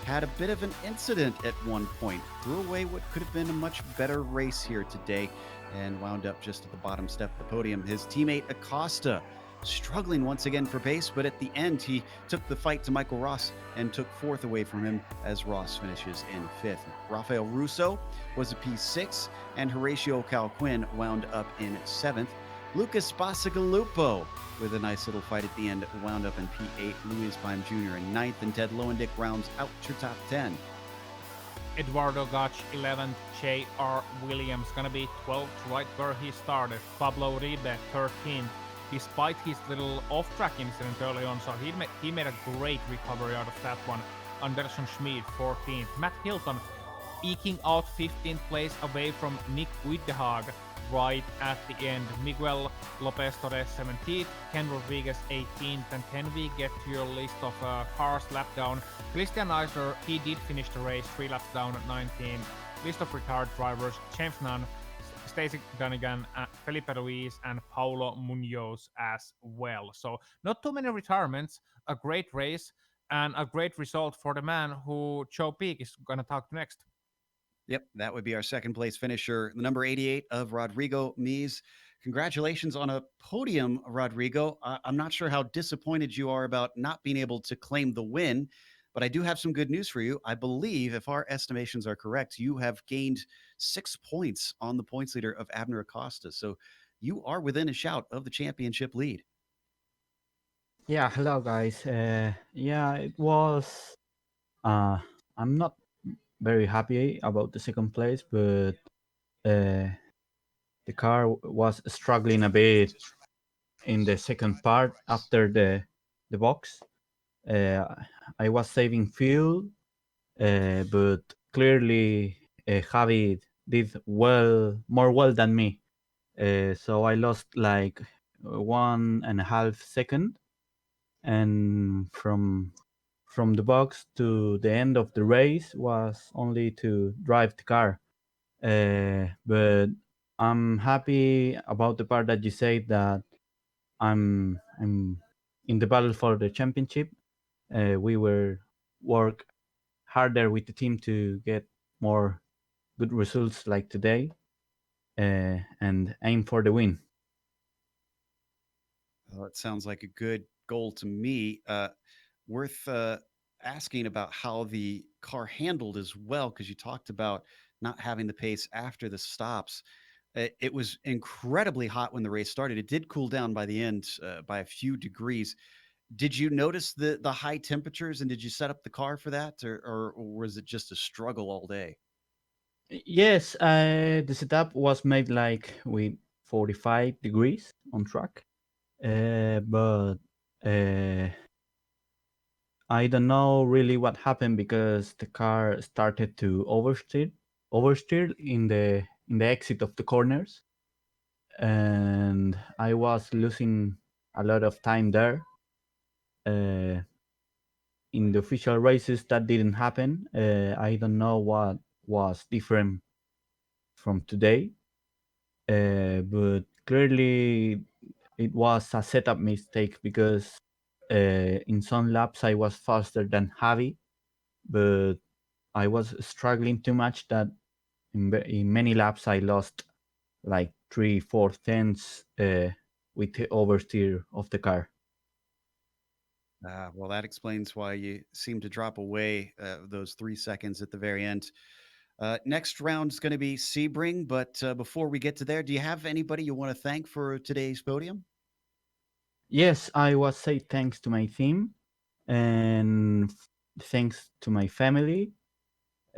had a bit of an incident at one point. Threw away what could have been a much better race here today and wound up just at the bottom step of the podium. His teammate Acosta struggling once again for pace, but at the end he took the fight to Michael Ross and took fourth away from him as Ross finishes in fifth. Rafael Russo was a P6 and Horatio Calquin wound up in seventh. Lucas Bacigalupo with a nice little fight at the end wound up in P8. Luis Pime Jr. in ninth, and Ted Lowendick rounds out your top 10. Eduardo Gach 11th, J.R. Williams gonna be 12th, right where he started. Pablo Ribe 13th, despite his little off-track incident early on, so he made a great recovery out of that one. Anderson Schmid 14th, Matt Hilton eking out 15th place away from Nick Uidehag right at the end. Miguel Lopez Torres 17th, Ken Rodriguez 18th, and can we get to your list of cars lap down? Christian Eisler, he did finish the race 3 laps down at 19th. List of retired drivers, James Nunn, Stacey Dunnigan, Felipe Ruiz, and Paulo Munoz as well. So not too many retirements, a great race, and a great result for the man who Joe Peak is going to talk to next. Yep, that would be our second place finisher, the number 88 of Rodrigo Mies. Congratulations on a podium, Rodrigo. I'm not sure how disappointed you are about not being able to claim the win, but I do have some good news for you. I believe, if our estimations are correct, you have gained 6 points on the points leader of Abner Acosta. So you are within a shout of the championship lead. Yeah, hello guys. Yeah, it was. Uh, I'm not very happy about the second place, but uh, the car was struggling a bit in the second part after the box. Uh, I was saving fuel, but clearly Javi did more well than me. So I lost like 1.5 seconds, and from the box to the end of the race was only to drive the car. But I'm happy about the part that you said that I'm in the battle for the championship. We were work harder with the team to get more good results like today, and aim for the win. Well, it sounds like a good goal to me. Worth asking about how the car handled as well, because you talked about not having the pace after the stops. It was incredibly hot when the race started. It did cool down by the end by a few degrees. Did you notice the high temperatures, and did you set up the car for that, or was it just a struggle all day? Yes, the setup was made like with 45 degrees on track, but uh, I don't know really what happened because the car started to oversteer in the exit of the corners, and I was losing a lot of time there. Uh, in the official races, that didn't happen. I don't know what was different from today, but clearly it was a setup mistake because in some laps I was faster than Javi, but I was struggling too much that in many laps I lost like 3/4 tenths with the oversteer of the car. Well, that explains why you seem to drop away those 3 seconds at the very end. Next round is going to be Sebring, but before we get to there, do you have anybody you want to thank for today's podium? Yes, I was say thanks to my team and thanks to my family.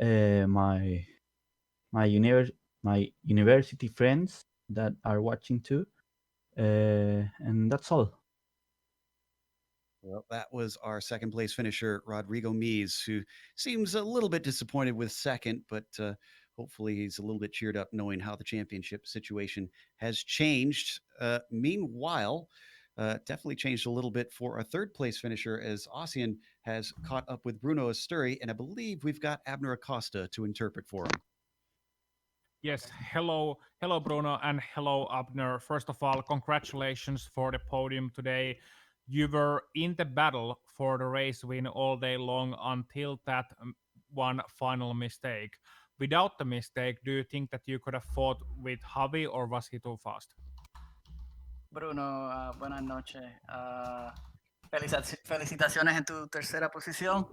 my my university friends that are watching too, and that's all. Well, that was our second place finisher, Rodrigo Mies, who seems a little bit disappointed with second, but hopefully he's a little bit cheered up knowing how the championship situation has changed. Meanwhile, definitely changed a little bit for our third place finisher as Ossian has caught up with Bruno Asturi, and I believe we've got Abner Acosta to interpret for him. Yes, hello Bruno, and hello Abner. First of all, congratulations for the podium today. You were in the battle for the race win all day long until that one final mistake. Without the mistake, do you think that you could have fought with Javi, or was he too fast? Bruno, buenas noches. Felicitaciones en tu tercera posición.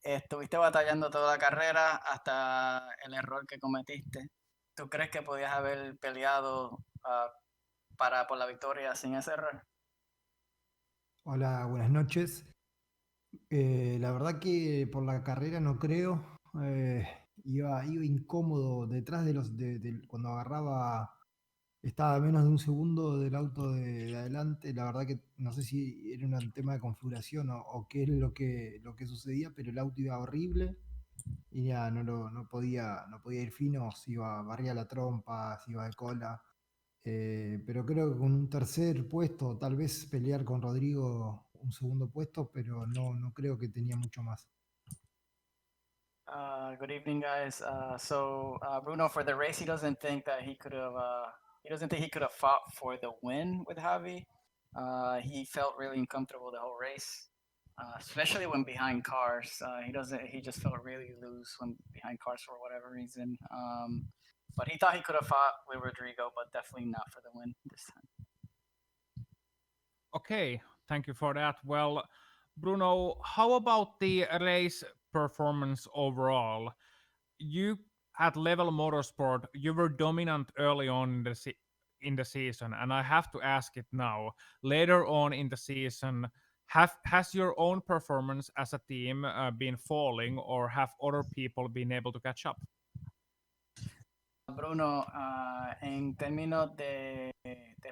Estuviste batallando toda la carrera hasta el error que cometiste. ¿Tú crees que podías haber peleado por la victoria sin ese error? Hola, buenas noches. La verdad que por la carrera no creo. eh, iba incómodo detrás cuando agarraba, estaba a menos de un segundo del auto de adelante. La verdad que no sé si era un tema de configuración o qué es lo que sucedía, pero el auto iba horrible y ya no podía ir fino, si iba, barría la trompa, si iba de cola. Pero creo que con un tercer puesto, tal vez pelear con Rodrigo un segundo puesto, pero no creo que tenía mucho más. Good evening, guys. Bruno, for the race, he doesn't think that he could have. He doesn't think he could have fought for the win with Javi. He felt really uncomfortable the whole race, especially when behind cars. He doesn't. He just felt really loose when behind cars for whatever reason. But he thought he could have fought with Rodrigo, but definitely not for the win this time. Okay, thank you for that. Well, Bruno, how about the race performance overall? You at Level Motorsport, you were dominant early on in the season, and I have to ask it now. Later on in the season, has your own performance as a team been falling, or have other people been able to catch up? Bruno, en términos de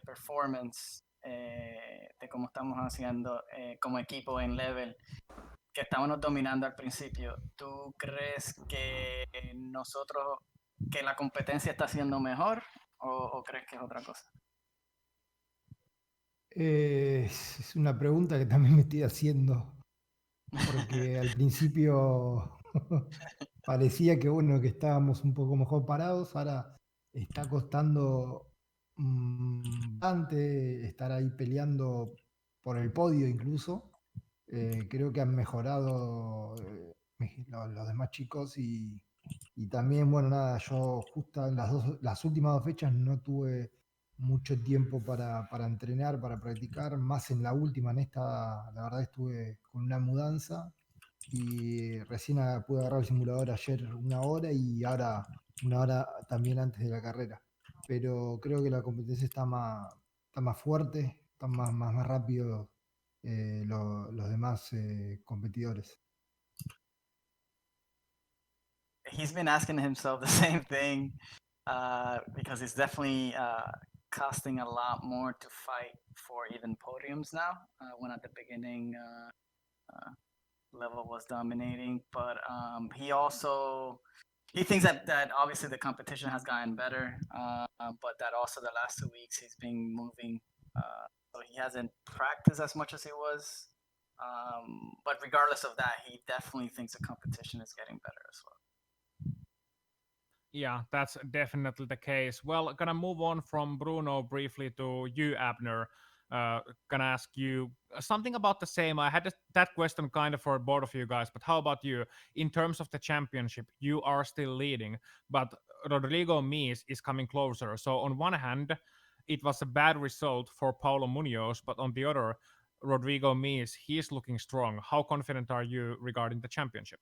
performance, de cómo estamos haciendo como equipo en Level, que estábamos dominando al principio, ¿tú crees que nosotros, que la competencia está siendo mejor o crees que es otra cosa? Es una pregunta que también me estoy haciendo, porque al principio parecía que bueno, que estábamos un poco mejor parados, ahora está costando bastante estar ahí peleando por el podio incluso. Creo que han mejorado los demás chicos y también, bueno, nada, yo justo en las últimas dos fechas no tuve mucho tiempo para entrenar, para practicar, más en la última, en esta, la verdad estuve con una mudanza y recién pude agarrar el simulador ayer una hora y ahora una hora también antes de la carrera. Pero creo que la competencia está más fuerte, están más rápido los demás competidores. He's been asking himself the same thing because it's definitely costing a lot more to fight for even podiums now. When at the beginning, Level was dominating, but he thinks that obviously the competition has gotten better, but that also the last 2 weeks he's been moving, so he hasn't practiced as much as he was. But regardless of that, he definitely thinks the competition is getting better as well. Yeah, that's definitely the case. Well, gonna move on from Bruno briefly to you, Abner. Gonna ask you something about the same. I had that question kind of for both of you guys, but how about you? In terms of the championship, you are still leading, but Rodrigo Mies is coming closer. So on one hand, it was a bad result for Paulo Munoz, but on the other, Rodrigo Mies, he is looking strong. How confident are you regarding the championship?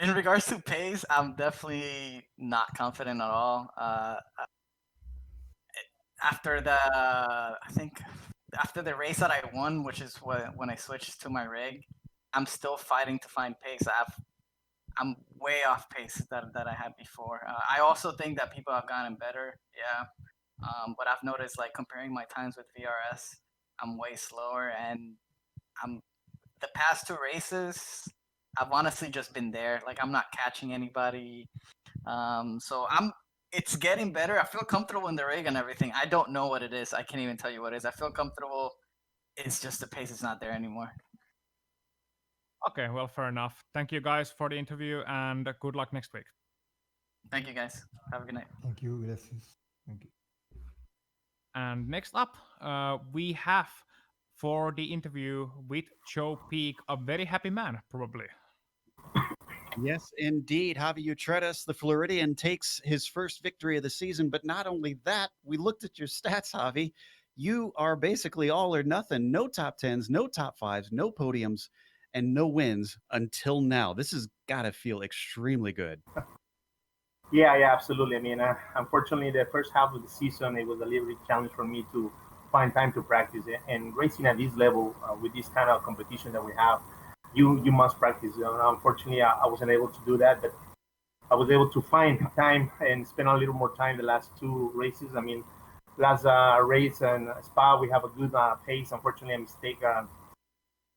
In regards to pace, I'm definitely not confident at all. After I think after the race that I won, which is when I switched to my rig, I'm still fighting to find pace. I'm way off pace that I had before. I also think that people have gotten better. Yeah. But I've noticed, like, comparing my times with VRS, I'm way slower, and I'm the past 2 races, I've honestly just been there. Like, I'm not catching anybody. So it's getting better. I feel comfortable in the rig and everything. I don't know what it is. I can't even tell you what it is. I feel comfortable. It's just the pace is not there anymore. Okay, well, fair enough. Thank you guys for the interview, and good luck next week. Thank you, guys. Have a good night. Thank you, gracias. Thank you. And next up, we have for the interview with Joe Peak, a very happy man, probably. Yes, indeed. Javi Utredes, the Floridian, takes his first victory of the season. But not only that, we looked at your stats, Javi. You are basically all or nothing. No top 10s, no top 5s, no podiums, and no wins until now. This has got to feel extremely good. Yeah, absolutely. I mean, unfortunately, the first half of the season, it was a little bit challenge for me to find time to practice it. And racing at this level, with this kind of competition that we have, you must practice. Unfortunately, I wasn't able to do that, but I was able to find time and spend a little more time the last 2 races. I mean, last race and Spa, we have a good pace. Unfortunately, a mistake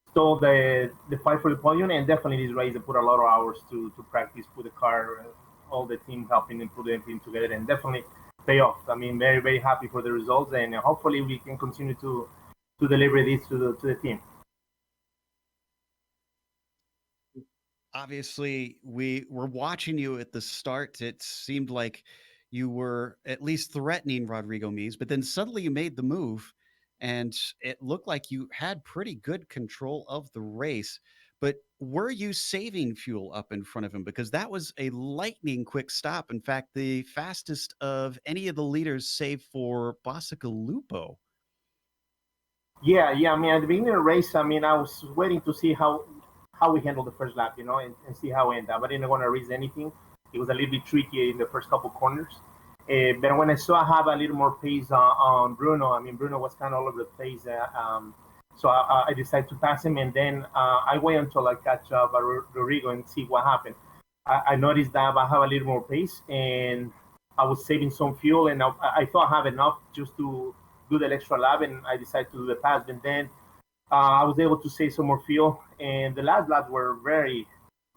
stole the fight for the podium, and definitely this race, I put a lot of hours to practice, put the car, all the team helping and put everything together, and definitely pay off. I mean, very, very happy for the results, and hopefully we can continue to deliver this to the team. Obviously, we were watching you at the start. It seemed like you were at least threatening Rodrigo Mies, but then suddenly you made the move, and it looked like you had pretty good control of the race. But were you saving fuel up in front of him? Because that was a lightning quick stop. In fact, the fastest of any of the leaders, save for Lupo. Yeah. I mean, at the beginning of the race, I mean, I was waiting to see how we handled the first lap, and see how it ended up. I didn't want to risk anything. It was a little bit tricky in the first couple corners. But when I saw I have a little more pace on Bruno, I mean, Bruno was kind of all over the place. So I decided to pass him, and then I wait until I catch up Rodrigo and see what happened. I noticed that I have a little more pace, and I was saving some fuel, and I thought I have enough just to do the extra lap, and I decided to do the pass. And then I was able to save some more fuel, and the last laps were very,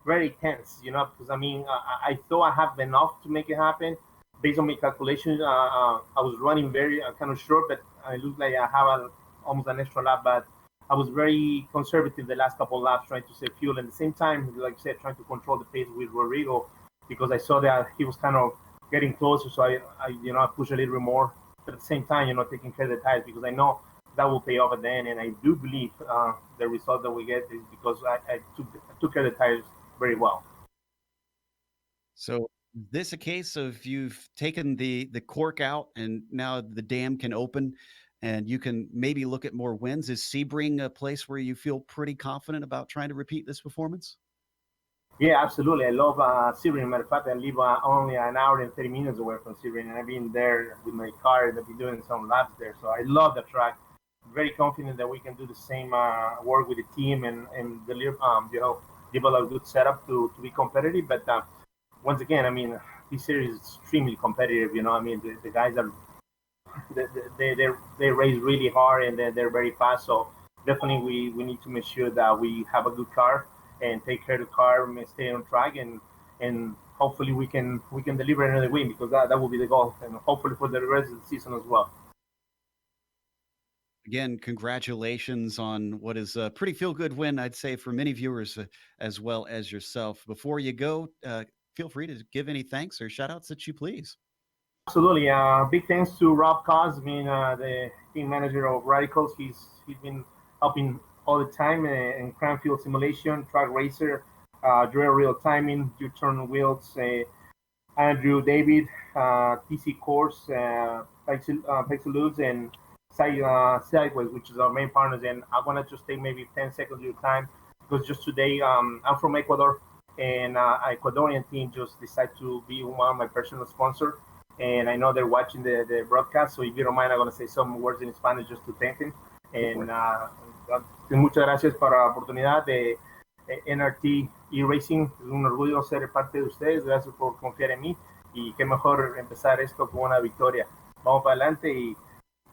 very tense, because I mean, I thought I have enough to make it happen. Based on my calculations, I was running very kind of short, but it looked like I have almost an extra lap. But I was very conservative the last couple of laps, trying to save fuel. At the same time, like I said, trying to control the pace with Rodrigo, because I saw that he was kind of getting closer. So I pushed a little bit more. But at the same time, taking care of the tires, because I know that will pay off at the end. And I do believe the result that we get is because I took care of the tires very well. So is this a case of you've taken the cork out and now the dam can open and you can maybe look at more wins? Is Sebring a place where you feel pretty confident about trying to repeat this performance? Yeah, absolutely. I love Sebring. Matter of fact, I live only an hour and 30 minutes away from Sebring, and I've been there with my car and I've been doing some laps there. So I love the track. Very confident that we can do the same work with the team and deliver, develop a good setup to be competitive. But once again, I mean, this series is extremely competitive. I mean, the guys are they race really hard and they're very fast. So definitely we need to make sure that we have a good car and take care of the car and stay on track, and hopefully we can deliver another win, because that will be the goal, and hopefully for the rest of the season as well. Again, congratulations on what is a pretty feel-good win, I'd say, for many viewers as well as yourself. Before you go, feel free to give any thanks or shout-outs that you please. Absolutely. Big thanks to Rob Cos, being the team manager of Radicals. He's been helping all the time in Cranfield Simulation, Track Racer, Drill Real Timing, U-Turn Wheels, Andrew David, TC Course, Pexeludes, and Sideways, which is our main partners. And I want to just take maybe 10 seconds of your time, because just today, I'm from Ecuador, and Ecuadorian team just decided to be one of my personal sponsors. And I know they're watching the broadcast, so if you don't mind, I'm going to say some words in Spanish just to thank him. And muchas gracias por la oportunidad de NRT iRacing. Es un orgullo ser parte de ustedes. Gracias por confiar en mí. Y qué mejor empezar esto con una victoria. Vamos para adelante y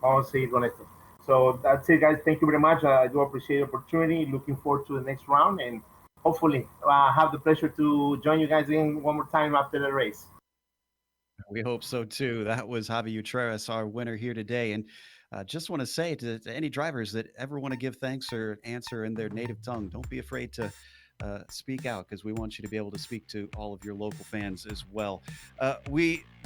vamos a seguir con esto. So that's it, guys. Thank you very much. I do appreciate the opportunity. Looking forward to the next round, and hopefully have the pleasure to join you guys in one more time after the race. We hope so too. That was Javi Utreras, our winner here today. And just want to say to any drivers that ever want to give thanks or answer in their native tongue, don't be afraid to speak out, because we want you to be able to speak to all of your local fans as well.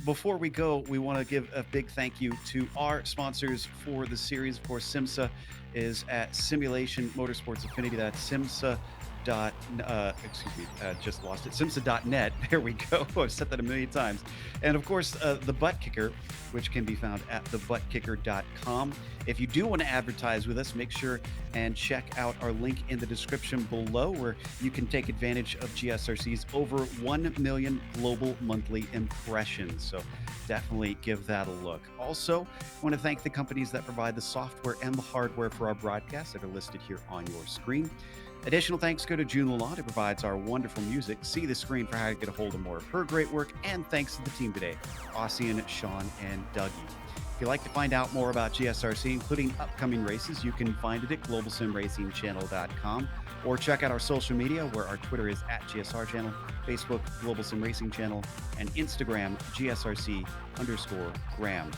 Before we go, we want to give a big thank you to our sponsors for the series. Of course, SIMSA is at Simulation Motorsports Affinity. That's SIMSA. Just lost it. SIMSA.net. There we go. I've said that a million times. And of course, the ButtKicker, which can be found at thebuttkicker.com. If you do want to advertise with us, make sure and check out our link in the description below, where you can take advantage of GSRC's over 1 million global monthly impressions. So definitely give that a look. Also, I want to thank the companies that provide the software and the hardware for our broadcasts that are listed here on your screen. Additional thanks go to June Lalonde, who provides our wonderful music. See the screen for how to get a hold of more of her great work. And thanks to the team today, Ossian, Sean, and Dougie. If you'd like to find out more about GSRC, including upcoming races, you can find it at globalsimracingchannel.com, or check out our social media, where our Twitter is at GSR Channel, Facebook, Global Sim Racing Channel, and Instagram, GSRC_Graham.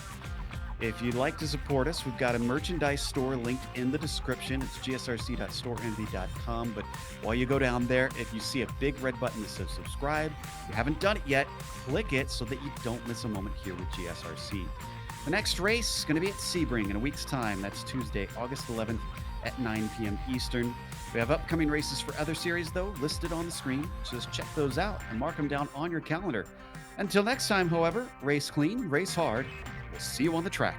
If you'd like to support us, we've got a merchandise store linked in the description. It's gsrc.storeenvy.com. But while you go down there, if you see a big red button that says subscribe, if you haven't done it yet, click it so that you don't miss a moment here with GSRC. The next race is going to be at Sebring in a week's time. That's Tuesday, August 11th at 9 p.m. Eastern. We have upcoming races for other series, though, listed on the screen. So just check those out and mark them down on your calendar. Until next time, however, race clean, race hard. We'll see you on the track.